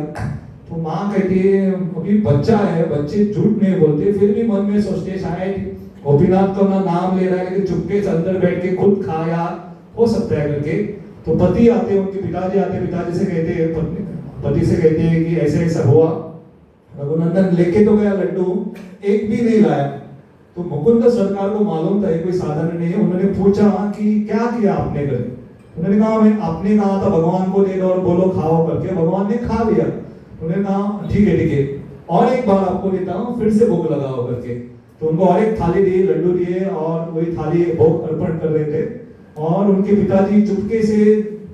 तो माँ कहती है अभी बच्चा है, बच्चे झूठ नहीं बोलते, फिर भी मन में सोचते शायद गोपीनाथ तो ना नाम ले रहा है लेकिन चुपके से अंदर बैठ के खुद खाया हो सकता है करके। तो पति आते हैं, उनके पिताजी आते हैं, पिताजी से कहते हैं, पति से कहते हैं कि ऐसा ऐसा हुआ। रघुनंदन लेके तो गया लड्डू, एक भी नहीं लाया। तो मुकुंद सरकार को मालूम था ये कोई साधारण नहीं है। उन्होंने पूछा कि क्या किया आपने घर? उन्होंने कहा मैं आपने कहा था भगवान को दे दो और बोलो खाओ करके, भगवान ने खा लिया। उन्होंने कहा ठीक है और एक बार आपको देता हूँ, फिर से भोग लगाओ करके। तो उनको और एक थाली दी, लड्डू दिए और वही थाली भोग अर्पण कर रहे थे। और उनके पिताजी चुपके से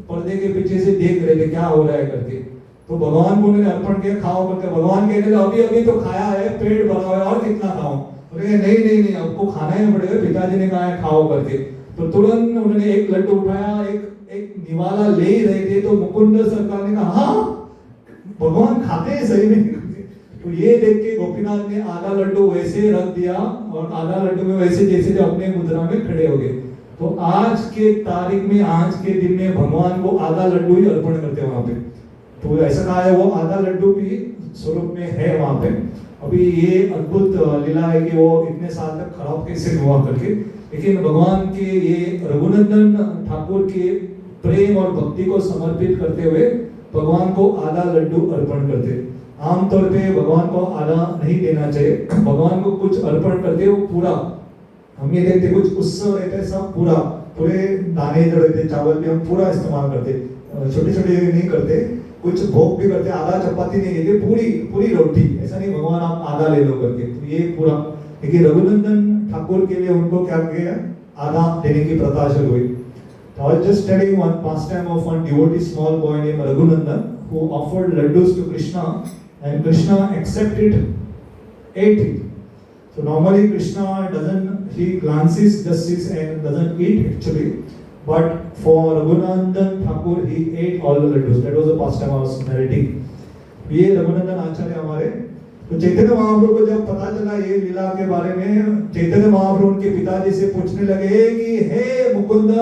पर्दे के पीछे से देख रहे थे क्या हो रहा है करके। तो भगवान को उन्होंने अर्पण किया, खाओ करके। भगवान कहते थे अभी अभी तो खाया है, पेट भरा हुआ है, और कितना खाओ? नहीं नहीं नहीं आपको खाना ही पड़ेगा, पिताजी ने कहा है खाओ करके। तो तुरंत उन्होंने एक लड्डू उठाया, एक निवाला ले ही रहे थे, तो मुकुंद सरकार ने कहा हाँ भगवान खाते हैं सही में। तो ये देख के गोपीनाथ ने आधा लड्डू वैसे रख दिया और आधा लड्डू में वैसे जैसे अपने मुद्रा में खड़े हो गए। तो आज के तारीख में, आज के दिन में भगवान को आधा लड्डू ही अर्पण करते हैं वहां पे। तो ऐसा कहा है वो आधा लड्डू भी स्वरूप में है वहां पे। अभी ये अद्भुत लीला है कि वो इतने साल तक खराब कैसे हुआ करके। लेकिन भगवान के ये रघुनंदन ठाकुर के प्रेम और भक्ति को समर्पित करते हुए भगवान को आधा लड्डू अर्पण करते। आमतौर पे भगवान को आधा नहीं देना चाहिए, भगवान को कुछ अर्पण करते वो पूरा। हम ये देखते कुछ उत्सव रहते हैं सब पूरे दाने जो रहते चावल भी हम पूरा इस्तेमाल करते, छोटे छोटे नहीं करते। कुछ भोग भी करते, आधा चपाती नहीं देते, पूरी रोटी। ऐसा नहीं भगवान आप आधा ले लो करके, तो ये पूरा। लेकिन रघुनंदन ठाकुर के लिए उनको क्या किया, आधा देने की प्रथा शुरू हुई। I was just telling one pastime of one devotee small boy named Raghunandan who offered laddus to Krishna and Krishna accepted, ate it. So normally Krishna doesn't, he glances, just sits and doesn't eat actually. But for Raghunandan Thakur, he ate all the laddus. That was the pastime I was narrating. ये रघुनंदन आचार्य हमारे। तो चैतन्य महाप्रभु को जब पता चला ये लीला के बारे में, चैतन्य महाप्रभु उनके पिताजी से पूछने लगे कि हे मुकुंद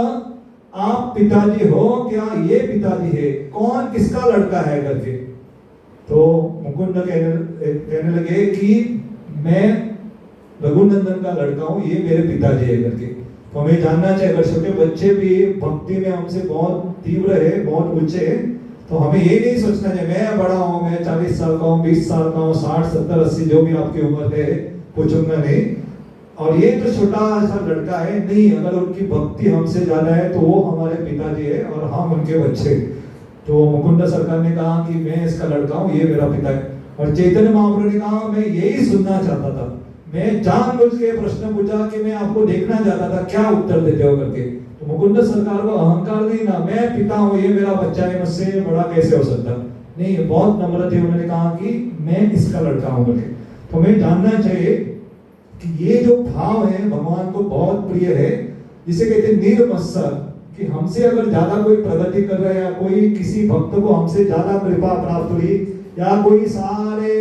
आप पिताजी हो क्या? ये पिताजी है, कौन किसका लड़का है करके। तो मुकुंद कहने लगे कि मैं रघुनंदन का लड़का हूँ, ये मेरे पिताजी है करके। तो हमें जानना चाहिए अगर छोटे बच्चे भी भक्ति में हमसे बहुत तीव्र है, बहुत ऊंचे है, तो हमें ये नहीं सोचना चाहिए मैं बड़ा हूँ, मैं 40 साल का हूँ, 20 साल का हूँ, 60, 70, 80 जो भी आपकी उम्र है, पूछूंगा नहीं। और ये तो छोटा सा लड़का है, नहीं, अगर उनकी भक्ति हमसे ज्यादा है तो वो हमारे पिताजी है और हम उनके बच्चे। तो मुकुंद सरकार ने कहा कि मैं इसका लड़का हूँ, ये मेरा पिता है। और चैतन्य महाप्रभु ने कहा मैं यही सुनना चाहता था, मैं जानबूझ के प्रश्न पूछा कि मैं आपको देखना चाहता था क्या उत्तर देते हो करके। तो मुकुंद सरकार को अहंकार नहीं ना, मैं पिता हूँ, ये मेरा बच्चा है, मुझसे बड़ा कैसे हो सकता, नहीं, बहुत नम्र थे। उन्होंने कहा कि मैं इसका लड़का हूँ करके। तो हमें जानना चाहिए कि ये जो भाव है भगवान को बहुत प्रिय है, जिसे कहते हैं निर्मत्सर, कि हमसे अगर ज्यादा कोई प्रगति कर रहा है या कोई किसी भक्त को हमसे ज्यादा कृपा प्राप्त हुई या कोई सारे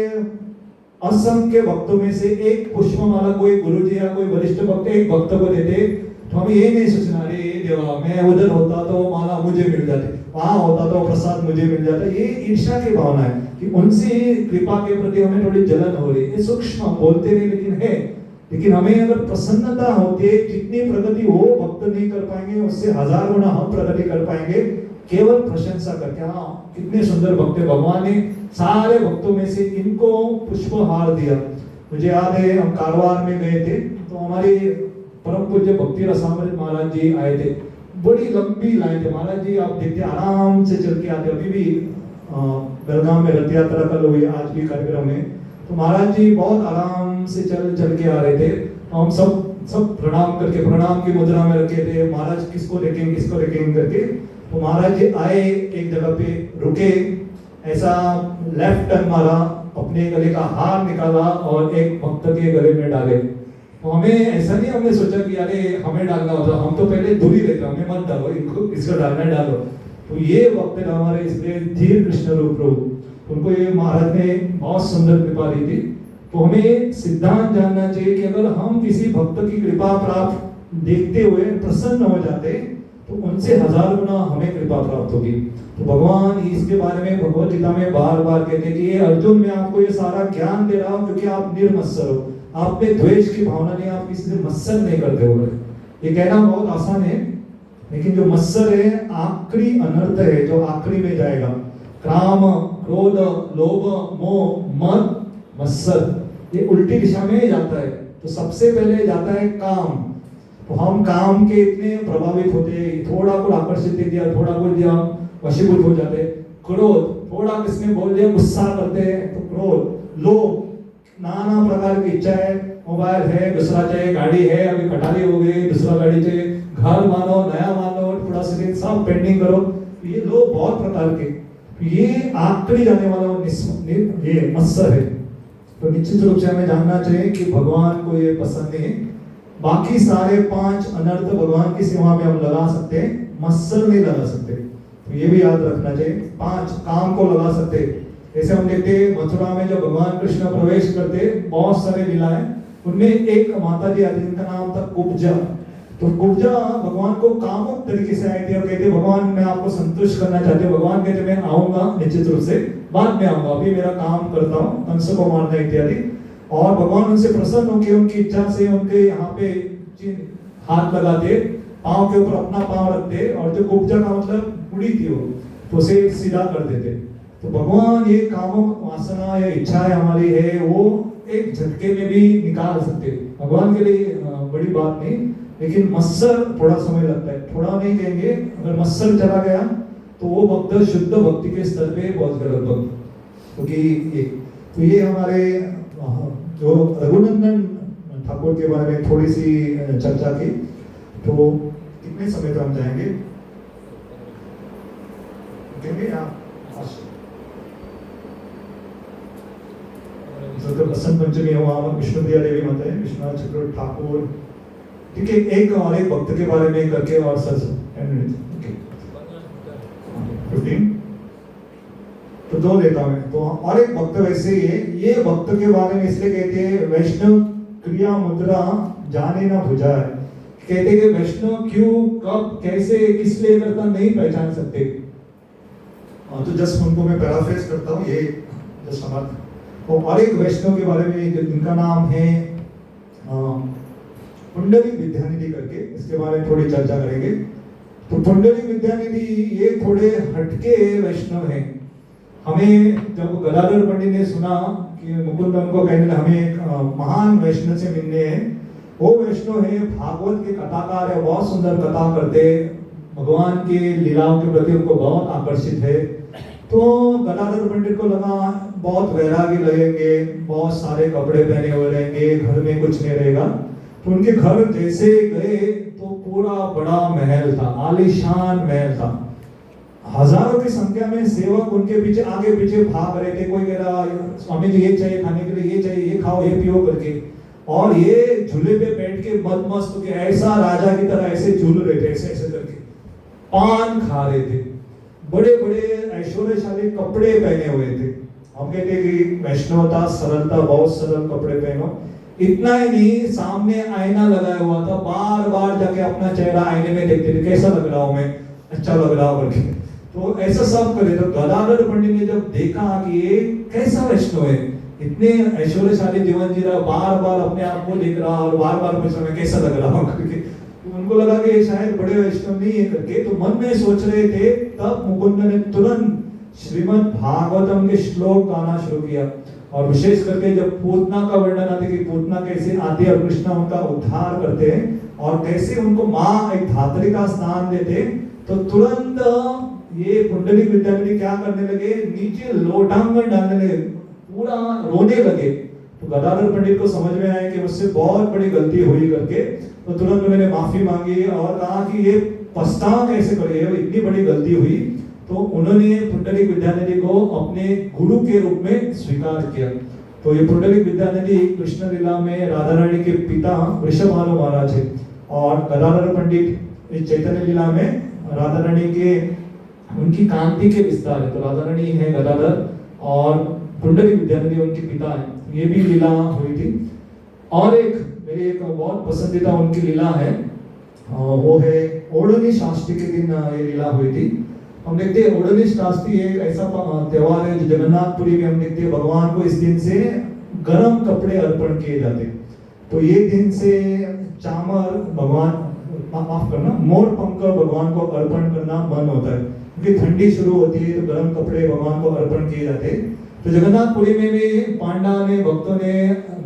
असंख्य भक्तों में से एक पुष्पमाला कोई गुरुजी या कोई वरिष्ठ भक्त एक भक्त को देते, तो हमें ये नहीं सोचना अरे देवा मैं उधर होता तो माला मुझे मिल जाती, वहां होता तो प्रसाद मुझे मिल जाता। ये ईर्ष्या की भावना है कि उनसे कृपा के प्रति हमें थोड़ी जलन हो रही है। सूक्ष्म बोलते नहीं लेकिन है। लेकिन हमें अगर प्रसन्नता होती है, जितनी प्रगति वो भक्त नहीं कर पाएंगे उससे 1000 गुना हम प्रगति कर पाएंगे केवल प्रशंसा करके। हाँ कितने सुंदर भक्त, भगवान ने सारे भक्तों में से इनको पुष्पहार दिया। मुझे याद है हम कारवार में गए थे तो हमारे परम पूज्य भक्ति रसामृत महाराज जी आए थे, बड़ी लंबी लाइन थे। महाराज जी आप देखते आराम से चल के आते, अभी भी बेलगाम में रथ यात्रा कल हुई आज भी कार्यक्रम में, तो महाराज जी बहुत आराम से चल के आ रहे थे। तो हम सब प्रणाम करके प्रणाम की मुद्रा में रखे थे, महाराज किसको देखेंगे करके। तो महाराज जी आए, एक जगह पे रुके, ऐसा लेफ्ट टर्न मारा, अपने गले का हार निकाला और एक भक्त के गले में डाले। तो हमें ऐसा नहीं, हमने सोचा कि अरे हमें डालना होता, हम तो पहले दूर ही रहते, हमें मत डालो, इनको इसको डालना है डालो। तो ये वक्त हमारे इसलिए धीर कृष्ण रूप प्रभु, उनको ये महाराज ने बहुत सुंदर कृपा दी थी। तो हमें सिद्धांत जानना चाहिए कि अगर हम किसी भक्त की कृपा प्राप्त देखते हुए प्रसन्न हो जाते तो उनसे 1000 गुना हमें कृपा प्राप्त होगी। तो भगवान इसके बारे में भगवत गीता में बार बार कहते हैं कि ये अर्जुन, मैं आपको ये सारा ज्ञान दे रहा हूँ क्योंकि आप निर्मत्सर हो, आप में द्वेष की भावना नहीं, आप किसी से मत्सर नहीं करते हो। ये कहना बहुत आसान है, लेकिन जो मत्सर है आखिरी अनर्थ है, जो आखिरी में जाएगा। काम, क्रोध, लोभ, मोह, मद, मत्सर, ये उल्टी दिशा में जाता है। तो सबसे पहले जाता है काम। तो हम काम के इतने प्रभावित होते हैं, थोड़ा कुछ आकर्षित दे दिया, थोड़ा कुछ दिया, वशीभूत हो जाते। क्रोध, थोड़ा किसने बोल दिया गुस्सा करते हैं तो क्रोध। लोभ, नाना प्रकार की इच्छा है, मोबाइल है, दूसरा चाहिए, गाड़ी है, अभी कटारी हो गई, दूसरा गाड़ी चाहिए, घर मानो, नया मानो, थोड़ा सा सब पेंडिंग करो। ये लोग बहुत प्रकार के, ये आखिरी जाने वाला ये मत्सर है। तो निश्चित रूप से हमें जानना चाहिए कि भगवान को ये पसंद नहीं। बाकी सारे 5 अनर्थ भगवान की सेवा में हम लगा सकते हैं, मत्सर नहीं लगा सकते। तो ये भी याद रखना चाहिए। 5 काम को लगा सकते। जैसे हम देखते मथुरा में जब भगवान कृष्ण प्रवेश करते, बहुत सारे लीला है, उनमें एक माता जी आती जिनका नाम था कुब्जा। तो कुब्जा भगवान को कामुक तरीके से आई थी और कहते भगवान मैं आपको संतुष्ट करना चाहती हूँ। भगवान कहते मैं आऊंगा निश्चित रूप से, बाद में आऊंगा, अभी मेरा काम करता हूँ, कंस को मारना इत्यादि। और भगवान उनसे प्रसन्न होकर उनकी इच्छा से उनके यहाँ पे हाथ लगाते, पांव के ऊपर अपना पांव रखते, और जो कुब्जा का मतलब बुढ़ी थी वो, तो उसे सीधा कर देते। तो भगवान ये कामुक वासना या इच्छाएं हमारी है वो एक झटके में भी निकाल सकते। भगवान के लिए बड़ी बात नहीं, लेकिन मत्सर थोड़ा समय लगता है। थोड़ा नहीं कहेंगे, अगर मत्सर चला गया तो वो भक्त शुद्ध भक्ति के स्तर पे बहुत गलत भक्त, क्योंकि ये हमारे जो रघुनंदन ठाकुर के बारे में थोड़ी सी चर्चा की। तो कितने समय तक हम जाएंगे? तो बसंत पंचमी हुआ, विष्णुप्रिया देवी माता है, विश्वनाथ चक्रवर्ती ठाकुर, ठीक है। एक और एक भक्त के बारे में करके और सर 15 तो 2 लेता हूं। तो और एक भक्त वैसे ही है, ये भक्त के बारे में इसलिए कहते हैं वैष्णव क्रिया मुद्रा जाने ना बुझाए। कहते हैं कि वैष्णव क्यों, कब, कैसे, किस लिए करता नहीं पहचान सकते। तो जस्ट उनको मैं पैराफ्रेज करता हूँ, ये जस्ट हमारा। तो और एक वैष्णव के बारे में जिनका नाम है पुंडलिक विद्यानिधि करके, इसके बारे में थोड़ी चर्चा करेंगे। तो पुंडलिक विद्यानिधि ये थोड़े हटके वैष्णव हैं। हमें जब गदाधर पंडित ने सुना कि मुकुंद उनको कहने हमें एक महान वैष्णव से मिलने हैं, वो वैष्णव है, भागवत के कथाकार है, बहुत सुंदर कथा करते, भगवान के लीलाओं के प्रति उनको बहुत आकर्षित है। तो गदाधर पंडित को लगा बहुत वैरागी लगेंगे, बहुत सारे कपड़े पहने हुए रहेंगे, घर में कुछ नहीं रहेगा। तो उनके घर जैसे गए तो पूरा बड़ा महल था, आलीशान महल था, हजारों की संख्या में सेवक उनके पीछे आगे पीछे भाग रहे थे। कोई कह रहा स्वामी जी ये चाहिए खाने के लिए, ये चाहिए, ये खाओ, ये पियो करके, और ये झूले पे बैठ के मदमस्त के ऐसा राजा की तरह ऐसे झूल रहे थे, ऐसे ऐसे करके पान खा रहे थे, बड़े बड़े ऐश्वर्यशाली कपड़े पहने हुए थे। हम कहते कि वैष्णवता सरलता, बहुत सरल कपड़े पहनो। इतना ही नहीं, सामने आईना लगाया हुआ था, बार बार जाके अपना चेहरा आईने में देखते थे, कैसा लग रहा हूं मैं, अच्छा लग रहा हूं करके। तो ऐसा सब करे। तो गदाधर पंडित ने जब देखा कि ये कैसा वैष्णव है, इतने ऐश्वर्यशाली जीवन जी रहा, बार बार अपने आप को देख रहा और बार बार पूछ रहा मैं कैसा लग रहा हूं करके, तो उनको लगा कि ये शायद बड़े वैष्णव नहीं है करके। तो मन में सोच रहे थे, तब मुकुंद ने तुरंत श्रीमद् भागवतम के श्लोक गाना शुरू किया। और विशेष करके जब पूतना का वर्णन आते कि पूतना कैसे आती है और कृष्ण उनका उद्धार करते हैं और कैसे उनको माँ एक धात्री का स्थान देते, तो तुरंत ये पुंडलिक विद्यानिधि क्या करने लगे, नीचे लोटांगन डालने लगे, पूरा रोने लगे। तो गदाधर पंडित को समझ में आया कि मुझसे बहुत बड़ी गलती हुई करके, तो तुरंत उन्होंने माफी मांगी और कहा कि ये पछतावा कैसे करे, इतनी बड़ी गलती हुई। तो उन्होंने पुंडलिक विद्यानिधि को अपने गुरु के रूप में स्वीकार किया तो ये पुंडलिक विद्यानिधि कृष्ण लीला में राधा रानी के पिता वृषभानु महाराज है, और गदाधर पंडित इस चैतन्य लीला में राधा रानी के उनकी कांति के विस्तार है। तो राधा रानी है गदाधर और पुंडलिक विद्यानिधि उनके पिता है। ये भी लीला हुई थी। और एक मेरी एक बहुत पसंदीदा उनकी लीला है, वो है ओढ़नी शास्त्री के दिन ये लीला हुई थी। हम देखते हैं ओढ़नी शास्त्री एक ऐसा त्योहार है जो जगन्नाथपुरी में हम देखते हैं भगवान को इस दिन से गर्म कपड़े अर्पण किए जाते। तो ये दिन से चामर भगवान, माफ करना, मोर पंख भगवान को अर्पण करना बंद होता है, क्योंकि ठंडी शुरू होती है तो गर्म कपड़े भगवान को अर्पण किए जाते। तो जगन्नाथपुरी में भी पांडा ने, भक्तों ने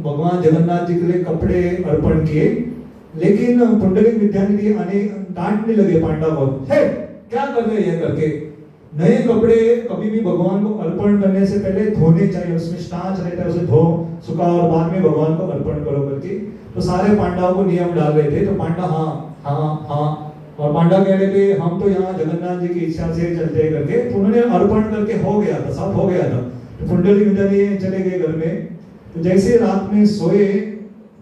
भगवान जगन्नाथ जी के लिए कपड़े अर्पण किए, लेकिन पुंडलिक विद्यानिधि आने डांटने लगे पांडा को, हे क्या कर रहे हैं करके। नए कपड़े कभी भी भगवान को अर्पण करने से पहले धोने चाहिए, उसमें स्टार्च रहता है, उसे धो सुखा और बाद में भगवान को अर्पण करो करके। तो सारे पांडवों को नियम डाल रहे थे। तो पांडा हाँ, और पांडा कह रहे थे हम तो यहाँ जगन्नाथ जी की इच्छा से चलते हैं करके। तो उन्होंने अर्पण करके हो गया था, सब हो गया था। तो पुंडलिक विद्यानिधि चले गए घर में। तो जैसे रात में सोए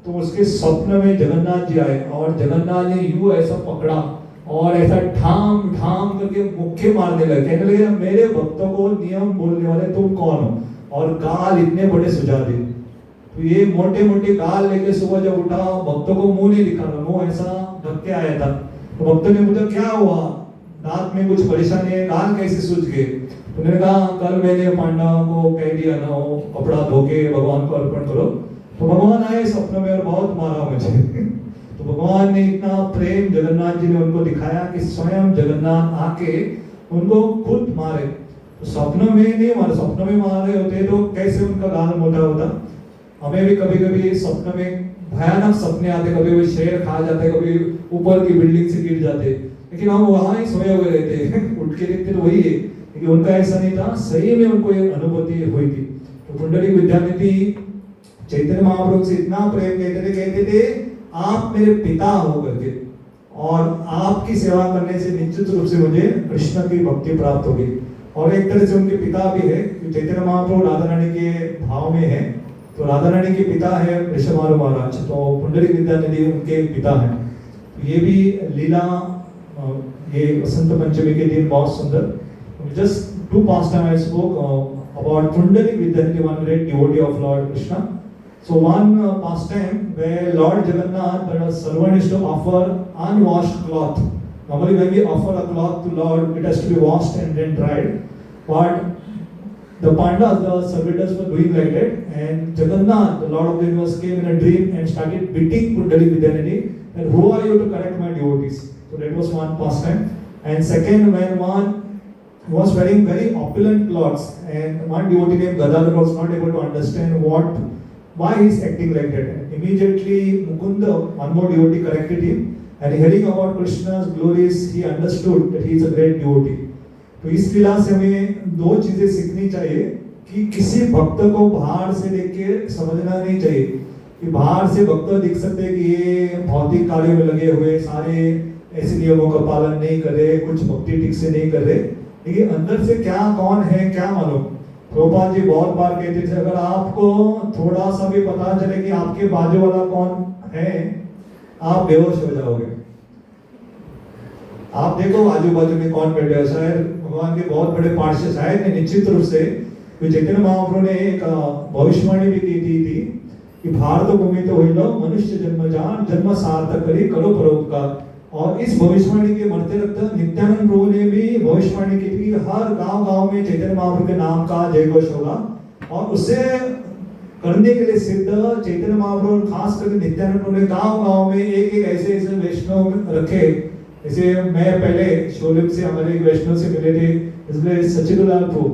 तो उसके स्वप्न में जगन्नाथ जी आए, और जगन्नाथ ने यूं ऐसा पकड़ा और ऐसा ठाम ठाम करके मुक्के मारने लगे, कहने लगे मेरे भक्तों को नियम बोलने वाले तुम कौन हो, और गाल इतने बड़े सुझा दे। तो ये मोटे मोटे गाल लेके सुबह जब उठा, भक्तों को मुंह नहीं दिखाना, मुंह ऐसा ढक के आया था। तो भक्तों ने पूछा क्या हुआ, दांत में कुछ परेशानी है, गाल कैसे सूझ गए। तो उन्होंने कहा कल मैंने पांडवों को कह दिया ना वो कपड़ा धो के भगवान को अर्पण करो। तो भगवान आए स्वप्न में और बहुत मारा मुझे। तो भगवान ने इतना प्रेम जगन्नाथ जी ने उनको दिखाया कि स्वयं जगन्नाथ आके उनको खुद मारे। तो स्वप्न में नहीं मारे, स्वप्न में मार रहे होते तो कैसे उनका गाल मोटा होता। हमें भी कभी कभी स्वप्न में भयानक सपने आते, कभी कभी शेर खा जाते, कभी ऊपर की बिल्डिंग से गिर जाते, लेकिन हम वहां ही सोए हुए रहते उठ के देखते तो वही है। लेकिन उनका ऐसा नहीं था, सही में उनको एक अनुभूति हुई थी। तो पुंडलिक विद्यानिधि चैतन्य महाप्रभु से इतना प्रेम कहते थे आप मेरे पिता हो करके, और आपकी सेवा करने से निश्चित रूप से मुझे कृष्ण की भक्ति प्राप्त होगी। और एक तरह से उनके पिता भी है, चैतन्य महाप्रभु राधा रानी के भाव में है। तो राधा रानी के पिता है वृषभानु महाराज, तो पुंडलिक विद्यानिधि उनके पिता हैं। ये भी लीला ये वसंत पंचमी के दिन बहुत सुंदर। Just to past time I spoke about Pundalik Vidyanidhi, one great devotee of lord Krishna. So one pastime where Lord Jagannath, the servant is to offer unwashed cloth. Normally when we offer a cloth to Lord, it has to be washed and then dried. But the Pandas, the servitors were doing like that, and Jagannath, the Lord of the Universe, came in a dream and started beating Puндलिक Vidyanidhi. And who are you to correct my devotees? So that was one pastime. And second, when one was wearing very opulent clothes, and one devotee named Gadadhar was not able to understand why he is acting like that. Immediately Mukunda, one more devotee, corrected him, and hearing about Krishna's glories, he understood that he is a great devotee. तो इस लीला से हमें दो चीजें सीखनी चाहिए कि किसी भक्त को बाहर से देख के समझना नहीं चाहिए कि बाहर से भक्त दिख सकते हैं कि ये भौतिक कार्यों में लगे हुए, सारे ऐसे नियमों का पालन नहीं कर रहे, कुछ भक्ति ठीक से नहीं कर रहे, लेकिन अंदर से क्या कौन है क्या मालूम। प्रभुपाद जी बहुत बार कहते थे अगर आपको थोड़ा सा भी पता चले कि आपके बाजू वाला कौन है, आप बेहोश हो जाओगे। आप देखो आजू बाजू में कौन बैठे है, शायद भगवान के बहुत बड़े पार्षद, शायद ने निश्चित रूप से चैतन्य महाप्रभु ने एक भविष्यवाणी भी की थी कि भारत भूमि तो हुई लो मनुष्य जन्म जान जन्म सार्थक करी करो परोपकार। और इस भविष्यवाणी के मरते रखते नित्यानंद प्रभु ने भी भविष्यवाणी की थी हर गांव-गांव में चैतन्य महाप्रभु के नाम का जय घोष होगा। और उसे करने के लिए सिद्ध चैतन्य महाप्रभु खास करके नित्यानंद प्रभु ने गांव-गांव में एक एक ऐसे ऐसे वैष्णव रखे। जैसे मैं पहले शोलिम से हमारे एक वैष्णव से मिले थे, इसलिए सचिदलाल प्रभु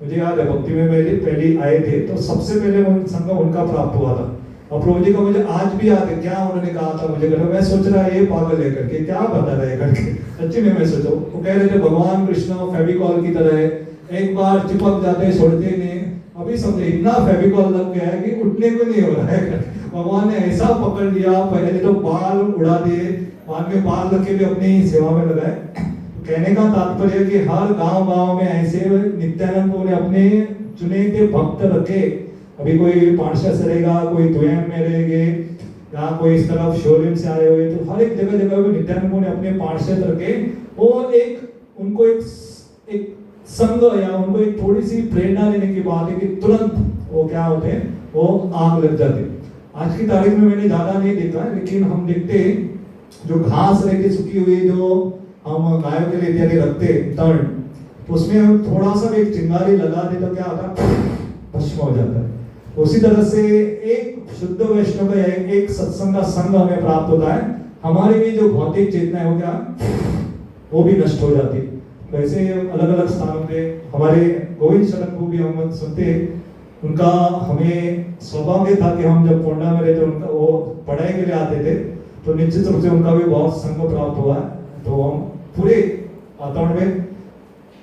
मुझे याद है भक्ति में मेरे पहले आए थे तो सबसे पहले संगम उनका प्राप्त हुआ था। और प्रभु जी का मुझे आज भी याद है क्या उन्होंने कहा था मुझे, मैं सोच रहा ये पागल है करके, क्या बता रहा है करके, सच्ची में मैं सोचा। वो कह रहे थे भगवान कृष्ण फेविकॉल की तरह है, एक बार चिपक जाते छोड़ते नहीं। अभी समझे इतना फेविकॉल लग गया है कि उठने को नहीं हो रहा है। भगवान ने ऐसा पकड़ लिया, पहले तो बाल उड़ा दिए, बाद में बाल रख के भी अपनी सेवा में लगाए। कहने का तात्पर्य कि हर गांव-गांव में ऐसे नित्यानंद ने अपने चुने हुए भक्त रखे अभी कोई पार्षद से रहेगा, कोई द्वयम में रहेंगे, या कोई इस तरफ शोरूम से आए हुए, तो हर एक जगह जगह पे नित्यानंद ने अपने पार्षद रखे, वो उनको एक संग या उनको एक थोड़ी सी प्रेरणा देने की बात है कि तुरंत वो क्या होते हैं, वो आग लग जाते। आज की तारीख में मैंने ज्यादा नहीं देखा है, लेकिन हम देखते जो घास रहती सूखी हुई, जो हम गायों के लिए इत्यादि रखते तण, तो उसमें हम थोड़ा सा एक चिंगारी लगा दे तो क्या होता है, भस्म हो जाता है। उसी तरह से एक शुद्ध वैष्णव का एक सत्संग का संग हमें प्राप्त होता है, हमारी भी जो भौतिक चेतना है वो क्या, वो भी नष्ट हो जाती है। वैसे अलग अलग स्थानों पे हमारे गोविंद शरण को भी हम सुनते, उनका हमें सौभाग्य था कि हम जब पोंडा में रहते उनका वो पढ़ाई के लिए आते थे, तो निश्चित रूप से उनका भी बहुत संग प्राप्त हुआ है। तो हम पूरे वातावरण में,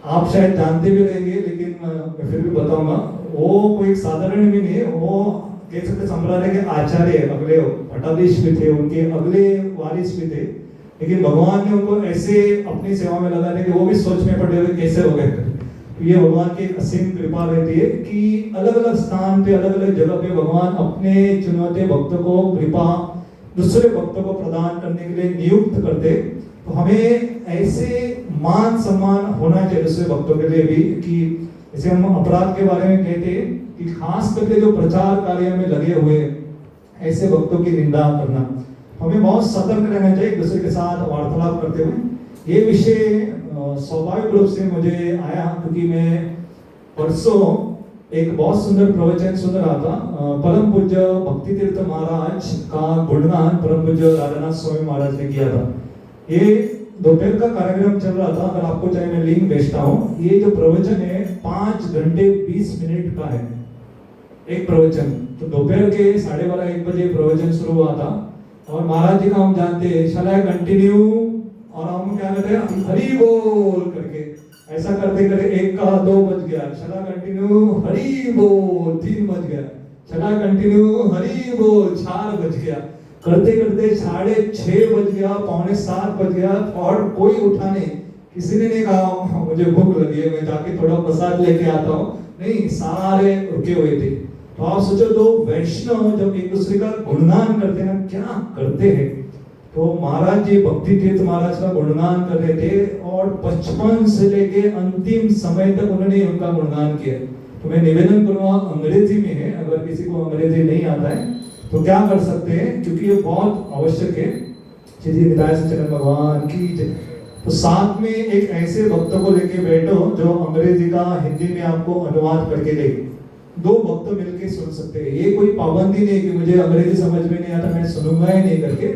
आप शायद जानते भी रहेंगे लेकिन मैं फिर भी बताऊंगा, वो कोई साधारण भी नहीं है, वो कह सकते संप्रदाय के आचार्य, अगले भट्टाधीश भी थे, उनके अगले वारिस भी थे, लेकिन भगवान ने उनको ऐसे अपनी सेवा में लगा दिया कि वो भी सोच में पड़े हुए कैसे हो गए। तो ये भगवान की एक असीम कृपा रहती है कि अलग अलग स्थान पे, अलग अलग जगह पे भगवान अपने चुनौते भक्तों को कृपा दूसरे भक्तों को प्रदान करने के लिए नियुक्त करते। तो हमें ऐसे मान सम्मान होना चाहिए दूसरे भक्तों के लिए भी, कि जैसे हम अपराध के बारे में कहते हैं कि खास करके जो प्रचार कार्य में लगे हुए ऐसे भक्तों की निंदा करना, हमें बहुत सतर्क रहना चाहिए एक दूसरे के साथ वार्तालाप करते हुए। ये विषय स्वाभाविक रूप से मुझे आया क्योंकि मैं परसों एक बहुत सुंदर प्रवचन सुन रहा था, परम पूज्य भक्ति तीर्थ महाराज का गुणगान परम पूज्य राधानाथ स्वामी महाराज ने किया था। ये दोपहर का कार्यक्रम चल रहा था, अगर आपको चाहे मैं लिंक भेजता हूँ। ये जो प्रवचन है 5 घंटे 20 मिनट का है एक प्रवचन। तो दोपहर के 12:30-1 बजे प्रवचन शुरू हुआ था, और महाराज जी का हम जानते हैं शला कंटिन्यू, और हम क्या करते हैं हरि बोल करके ऐसा करते करते 1 का 2 बज गया, शला कंटिन्यू हरि बोल 3 बज गया, शला कंटिन्यू हरि बोल 4 बज गया, करते करते 6:30 बज गया, 6:45 बज गया, और कोई उठा नहीं। किसी ने नहीं कहा मुझे भूख लगी है मैं जाके थोड़ा प्रसाद लेके आता हूँ, नहीं, सारे रुके हुए थे। तो आप सोचो, तो वैष्णव जब एक दूसरे का गुणगान करते हैं, क्या करते हैं। तो महाराज जी भक्ति तीर्थ महाराज का गुणगान कर रहे थे, और 55 से लेके अंतिम समय तक उन्होंने उनका गुणगान किया। तो मैं निवेदन करूंगा, अंग्रेजी में है, अगर किसी को अंग्रेजी नहीं आता है तो क्या कर सकते हैं, क्योंकि ये बहुत आवश्यक है। श्री निताय सच्चिदानंद भगवान की जय। तो साथ में एक ऐसे भक्त को लेके बैठो जो अंग्रेजी का हिंदी में आपको अनुवाद करके दे। 2 भक्त मिलके सुन सकते हैं। ये कोई पाबंदी नहीं कि मुझे अंग्रेजी समझ में नहीं आता मैं सुनूंगा ही नहीं करके।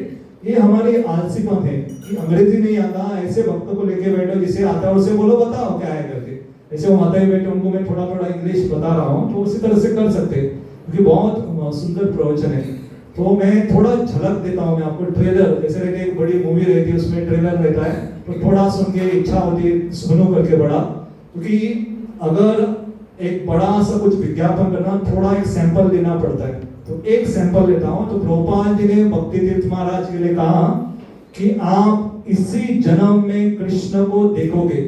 ये हमारी आलसीपन है कि अंग्रेजी नहीं आता, ऐसे भक्त को लेके बैठो जिसे आता है उससे बोलो बताओ क्या है करके। जैसे वो माता बैठे उनको मैं थोड़ा थोड़ा इंग्लिश बता रहा हूँ, तो उसी तरह से कर सकते हैं, क्योंकि बहुत सुंदर प्रवचन है। तो मैं थोड़ा झलक देता हूँ मैं आपको। ट्रेलर जैसे रहती है, एक बड़ी मूवी रहती है उसमें ट्रेलर रहता है, तो थोड़ा सुन के इच्छा होती है सुनो करके बड़ा, क्योंकि अगर एक बड़ा सा कुछ विज्ञापन करना थोड़ा एक सैंपल देना पड़ता है। तो एक सैंपल लेता हूँ। तो प्रभुपाद जी ने भक्ति तीर्थ महाराज के लिए कहा कि आप इसी जन्म में कृष्ण को देखोगे।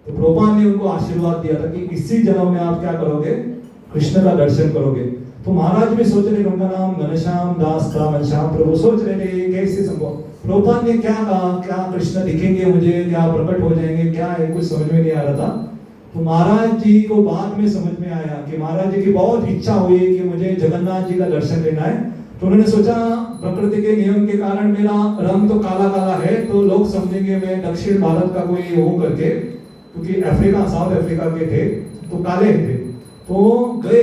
तो प्रभुपाद ने उनको आशीर्वाद दिया था कि इसी जन्म में आप क्या करोगे, कृष्ण का दर्शन करोगे। तो महाराज भी सोच रहे उनका नाम घनश्याम दास था, घनश्याम प्रभु सोच रहे थे कैसे संभव। प्रभुपाद ने क्या कहा, क्या कृष्ण दिखेंगे मुझे, क्या प्रकट हो जाएंगे, क्या है, कुछ समझ में नहीं आ रहा था। तो महाराज जी को बाद में समझ में आया कि महाराज जी की बहुत इच्छा हुई कि मुझे जगन्नाथ जी का दर्शन लेना है। तो उन्होंने सोचा प्रकृति के नियम के कारण मेरा रंग तो काला काला है, तो लोग समझेंगे मैं दक्षिण भारत का कोई वो करके, क्योंकि अफ्रीका साउथ अफ्रीका के थे तो काले थे। तो गए,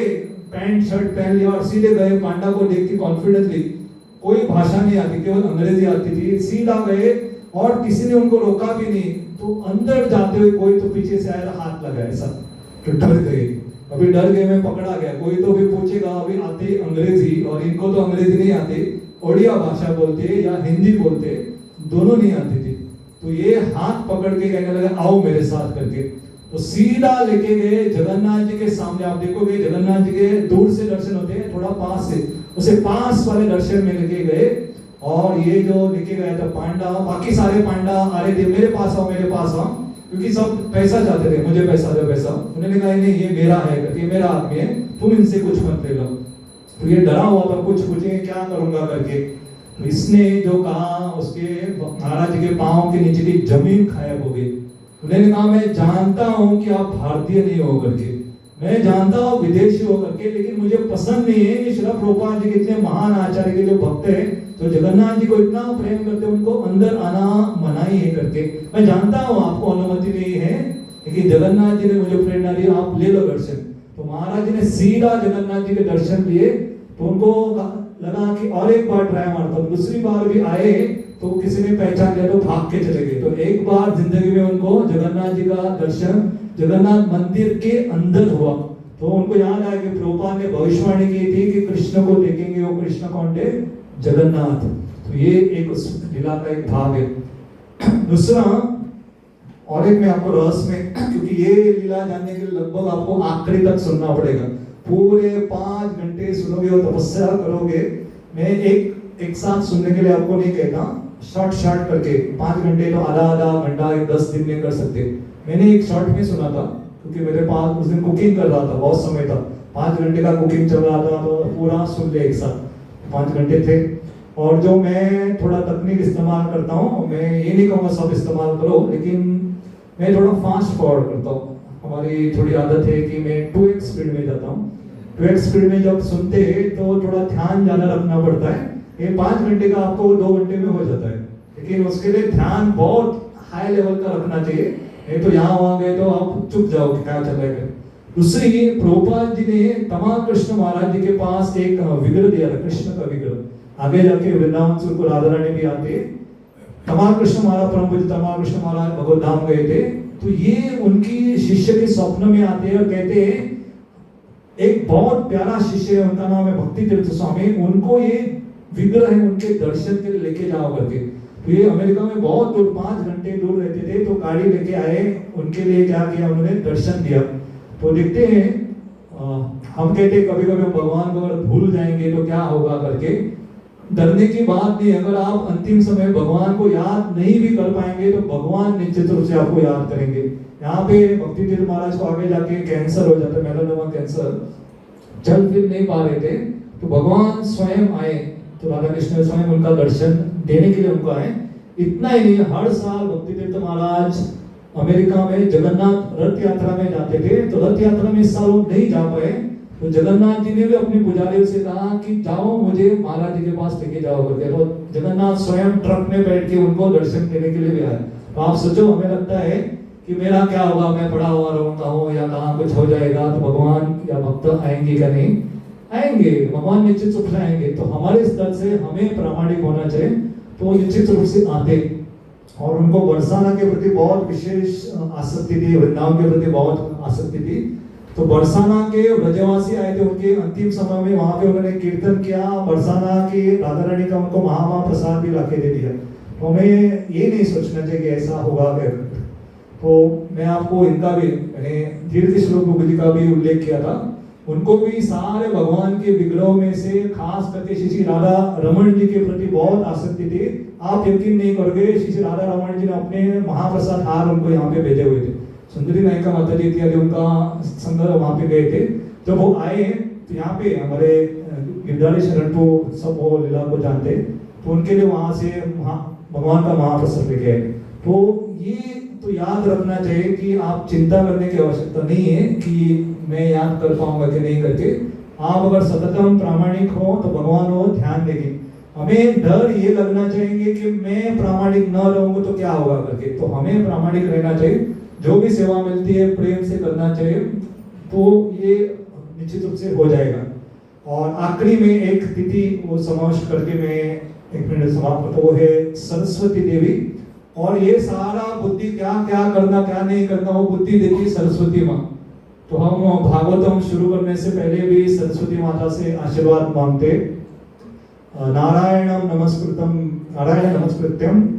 पैंट शर्ट पहन लिया और सीधे गए पांडा को देख के कॉन्फिडेंटली, कोई भाषा नहीं आती, केवल अंग्रेजी आती थी, सीधा गए और किसी ने उनको रोका भी नहीं। तो अंदर जाते हुए कोई तो पीछे से आया, हाथ लगाया ऐसा, तो डर गए। अभी डर गए, मैं पकड़ा गया। कोई तो भी पूछेगा, अभी आते अंग्रेजी और इनको तो अंग्रेजी नहीं आती, ओडिया भाषा बोलते या हिंदी बोलते, दोनों नहीं आती थी। तो ये हाथ पकड़ के कहने लगा आओ मेरे साथ करके। तो सीधा लेके गए जगन्नाथ जी के सामने। आप देखोगे जगन्नाथ जी के दूर से दर्शन होते हैं, थोड़ा पास से, उसे पास वाले दर्शन में लेके गए। और ये जो लेके गया था पांडा, बाकी सारे पांडा आ रहे थे मेरे पास आओ मेरे पास आओ, क्योंकि सब पैसा चाहते थे, मुझे पैसा दो पैसा। उन्होंने कहा नहीं ये मेरा है करके, मेरा आदमी है। तुम इनसे कुछ मत ले लो। तो ये डरा हुआ था, कुछ पूछेंगे क्या करूंगा करके। तो इसने जो कहा, उसके महाराज जी के पांव के नीचे की जमीन गायब हो गई। उन्होंने कहा मैं जानता हूं कि आप भारतीय नहीं हो करके, मैं जानता हूं विदेशी हो करके, लेकिन मुझे पसंद नहीं है कि श्रील प्रभुपाद जी कितने महान आचार्य के जो भक्त हैं, तो जगन्नाथ जी को इतना प्रेम करते, उनको अंदर आना मनाही है करके। मैं जानता हूं आपको अनुमति नहीं है, लेकिन जगन्नाथ जी ने मुझे प्रेरणा दी, आप ले लो दर्शन। तो महाराज जी ने सीधा जगन्नाथ जी के दर्शन लिए। तो उनको लगा कि और एक बार ट्राई मारता हूं। दूसरी बार भी आए तो किसी ने पहचान लिया तो भाग के चले गए। तो एक बार जिंदगी में उनको जगन्नाथ जी का दर्शन जगन्नाथ मंदिर के अंदर हुआ। तो उनको याद आया कि प्रभुपाद ने भविष्यवाणी की थी कि कृष्ण को देखेंगे, वो कृष्ण कौन थे? जगन्नाथ। तो ये एक उस लीला का एक भाग है। दूसरा और एक मैं आपको रहस्य में, क्योंकि ये लीला जानने के लिए लगभग आपको आखिरी तक सुनना पड़ेगा, पूरे 5 घंटे सुनोगे और तपस्या करोगे। मैं एक साथ सुनने के लिए आपको नहीं कहता, शॉर्ट करके 5 घंटे तो आधा घंटा 10 दिन में कर सकते। मैंने एक शॉर्ट में सुना था, क्योंकि मेरे पास उस दिन कुकिंग कर रहा था, बहुत समय था, 5 घंटे का कुकिंग चल रहा था, तो पूरा सुन ले एक साथ। 5 घंटे थे। और जो मैं थोड़ा तकनीक इस्तेमाल करता हूँ, मैं ये नहीं कहूँगा सब इस्तेमाल करो, लेकिन मैं थोड़ा फास्ट फॉरवर्ड करता हूँ। हमारी थोड़ी आदत है कि मैं 2x स्पीड में जाता हूँ। 2x स्पीड में जब सुनते हैं तो थोड़ा ध्यान ज्यादा रखना पड़ता है। ये 5 घंटे का आपको 2 घंटे में हो जाता है, लेकिन उसके लिए ध्यान बहुत हाई लेवल का रखना चाहिए, नहीं तो यहाँ वहां गए तो आप चुप जाओगे क्या चल रहा है। दूसरी, प्रभुपाद जी ने तमाम कृष्ण महाराज जी के पास एक विग्रह दिया था, कृष्ण का विग्रह। आगे जाके वृंदावन से उनको राधा रानी भी आते, तमाम कृष्ण महाराज परम पूज्य तमाम कृष्ण महाराज भगवत धाम गए थे। तो ये उनकी शिष्य के स्वप्न में आते हैं और कहते हैं, एक बहुत प्यारा शिष्य है, उनका नाम है भक्ति तीर्थ स्वामी, उनको ये विग्रह है, उनके दर्शन के लिए लेके जाओ करके। तो ये अमेरिका में बहुत दूर 5 घंटे दूर रहते थे, तो गाड़ी लेके आए, उनके लिए क्या किया उन्होंने, दर्शन दिया। तो देखते हैं, हम कहते हैं कभी कभी भगवान को अगर भूल जाएंगे तो क्या होगा करके। डरने की बात नहीं, अगर आप अंतिम समय भगवान को याद नहीं भी कर पाएंगे तो भगवान निश्चित रूप से आपको याद करेंगे। यहाँ पे भक्ति तीर्थ महाराज को आगे जाके कैंसर हो जाता है, मेलानोमा कैंसर, चल फिर नहीं पा रहे थे, तो भगवान स्वयं आए, तो राधा कृष्ण स्वयं उनका दर्शन देने के लिए उनको आए। इतना ही नहीं, हर साल भक्ति तीर्थ महाराज अमेरिका में जगन्नाथ रथ यात्रा में जाते थे। तो रथ यात्रा में इस साल वो नहीं जा पाए, तो जगन्नाथ जी ने भी अपने पुजारियों से कहा कि जाओ मुझे महाराज जी के पास लेके जाओ करके। तो जगन्नाथ स्वयं ट्रक में बैठ के उनको दर्शन देने के लिए भी आए। तो आप सोचो, हमें लगता है कि मेरा क्या होगा, मैं पड़ा हुआ रहूंगा हूँ या कहाँ कुछ हो जाएगा, तो भगवान या भक्त आएंगे क्या? नहीं आएंगे, भगवान निश्चित रूप से आएंगे। तो हमारे स्तर से हमें प्रामाणिक होना चाहिए, तो निश्चित रूप से आते। और उनको बरसाना के प्रति बहुत विशेष आसक्ति थी, वृंदावन के प्रति बहुत आसक्ति थी। तो बरसाना के ब्रजवासी आए थे, उनके अंतिम समय में वहां पे उन्होंने कीर्तन किया, बरसाना की राधा रानी का उनको महाप्रसाद भी लाके दे दिया। तो हमें ये नहीं सोचना चाहिए कि ऐसा होगा। तो मैं आपको इनका भी, मैंने तीर्थ श्लोक जी का भी उल्लेख किया था, उनको भी सारे भगवान के विग्रहों में से खास करके श्री राधा रमन जी के प्रति बहुत आसक्ति थी। आप यकीन नहीं करोगे, श्री राधा रमन जी ने अपने महाप्रसाद हार उनको यहाँ पे भेजे हुए थे। सुंदरी नायिका माता जी थी, उनका संग वहां पे गए थे। जब वो आए तो यहाँ पे हमारे गिरधारी शरण तो सब वो लीला को जानते, तो उनके लिए वहां से भगवान का महाप्रसाद लेके आए। तो ये तो याद रखना चाहिए कि आप चिंता करने की आवश्यकता नहीं है कि मैं याद कर पाऊंगा कि नहीं करके। आप अगर सततम प्रामाणिक हो तो भगवान वो ध्यान देंगे। हमें डर ये लगना चाहिए कि मैं प्रामाणिक न रहूंगा तो क्या होगा करके। तो हमें प्रामाणिक रहना चाहिए, जो भी सेवा मिलती है प्रेम से करना चाहिए, तो ये निश्चित रूप से हो जाएगा। और आखिरी में एक तिथि वो समावेश करके मैं 1 मिनट समाप्त करता, वो है सरस्वती देवी। और ये सारा बुद्धि क्या क्या करना क्या नहीं करना वो बुद्धि देती सरस्वती माँ। तो हम भागवतम शुरू करने से पहले भी सरस्वती माता से आशीर्वाद मांगते। नारायण नमस्कृत्यम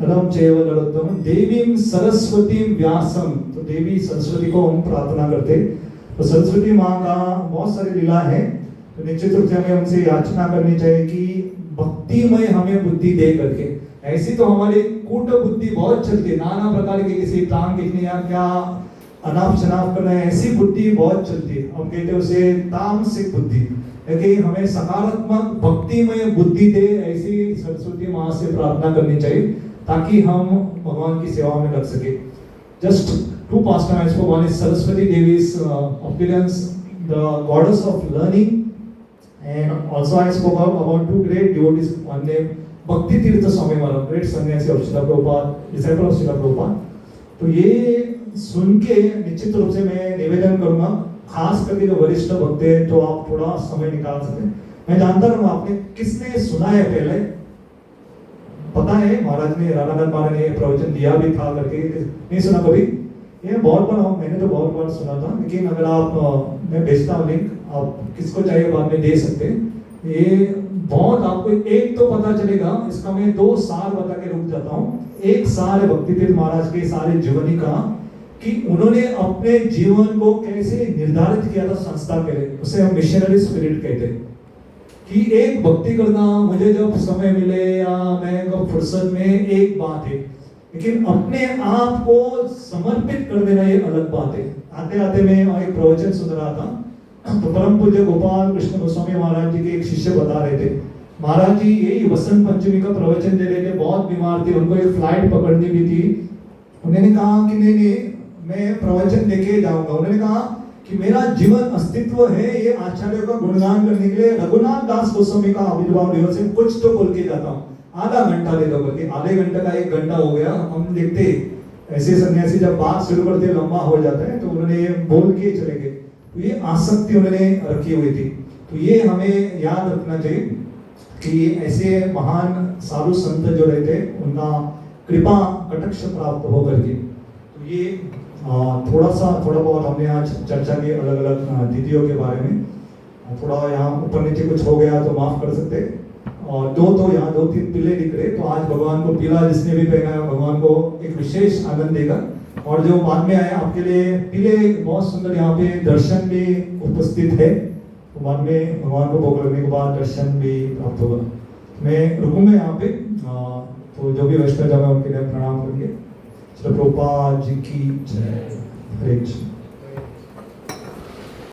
नरम चैव नरोत्तमं देवीं सरस्वतीं व्यासं। तो देवी सरस्वती को हम प्रार्थना करते। तो सरस्वती माँ का बहुत सारी लीला है, तो निश्चित रूप से हमें उनसे याचना करनी चाहिए कि भक्तिमय हमें बुद्धि दे करके। ऐसी तो हमारी कूट बुद्धि बहुत चलती है, नाना प्रकार की, किसी टांग खींचनी या क्या अनाप शनाप करना है, ऐसी बुद्धि बहुत चलती है। हम कहते हैं उसे तामसिक बुद्धि, लेकिन हमें सकारात्मक भक्तिमय बुद्धि दे, ऐसी सरस्वती माँ से प्रार्थना करनी चाहिए ताकि हम भगवान की सेवा में लग सके। Just to past time I spoke, one is Saraswati देवी's appearance, the goddess of learning, and also I spoke about two great devotees, one named Bhakti Tirtha Swami Maharaj, great sannyasi of Srila Prabhupada, disciple of Srila Prabhupada. तो ये सुन के निश्चित रूप से मैं निवेदन करूंगा, खास करके जो वरिष्ठ भक्त है तो आप थोड़ा समय निकाल सकते हैं। मैं जानता रहूंगा आपने किसने सुना है पहले, पता है महाराज ने, राधानाथ महाराज ने प्रवचन दिया भी था करके, नहीं सुना कभी? ये बहुत बार, मैंने तो बहुत बार सुना था, लेकिन अगर आप, मैं भेजता हूँ लिंक, आप किसको चाहिए बाद में दे सकते हैं। ये बहुत आपको एक तो पता चलेगा, इसका मैं 2 साल बता के रुक जाता हूँ। एक साल है भक्ति तीर्थ महाराज के सारे जीवनी का, कि उन्होंने अपने जीवन को कैसे निर्धारित किया था संस्था के लिए, उसे हम मिशनरी स्पिरिट कहते हैं। कि एक भक्ति करना, मुझे जब समय मिले या मैं कब फुर्सत में, एक बात है, लेकिन अपने आप को समर्पित कर देना ये अलग बात है। आते आते मैं एक प्रवचन सुन रहा था, तो परम पूज्य गोपाल कृष्ण गोस्वामी महाराज जी के एक शिष्य बता रहे थे, महाराज जी यही वसंत पंचमी का प्रवचन दे रहे थे, बहुत बीमार थे, उनको एक फ्लाइट पकड़नी भी थी। उन्होंने कहा कि नहीं मैं प्रवचन देके जाऊंगा। उन्होंने कहा कि मेरा जीवन अस्तित्व है ये आचार्यों का गुणगान करने के लिए, रघुनाथ दास गोस्वामी का आविर्भाव दिवस है, कुछ तो बोल के जाता हूँ, आधा घंटा दे दो करके। आधे घंटे का 1 घंटा हो गया। हम देखते ऐसे सन्यासी जब बात शुरू करते लंबा हो जाता है, तो उन्होंने बोल के चले गए। तो ये आसक्ति उन्होंने रखी हुई थी। तो ये हमें याद रखना चाहिए कि ऐसे महान साधु संत जो रहते उनका कृपा कटाक्ष प्राप्त हो करके। तो ये थोड़ा बहुत हमने आज चर्चा की अलग अलग तिथियों के बारे में। थोड़ा यहाँ ऊपर नीचे कुछ हो गया तो माफ कर सकते। और तो यहाँ 2-3 पीले दिख रहे, तो आज भगवान को पीला जिसने भी पहना है भगवान को एक विशेष आनंद देगा। और जो बाद में आए आपके लिए पीले बहुत सुंदर यहाँ पे दर्शन भी उपस्थित है, तो बाद में भगवान को भोग लगने के बाद दर्शन भी प्राप्त होगा। मैं रुकूंगा यहाँ पे। तो जो भी वैष्णव जगह उनके लिए प्रणाम करेंगे। श्री प्रभुपाद जी की जय। हरे कृष्ण।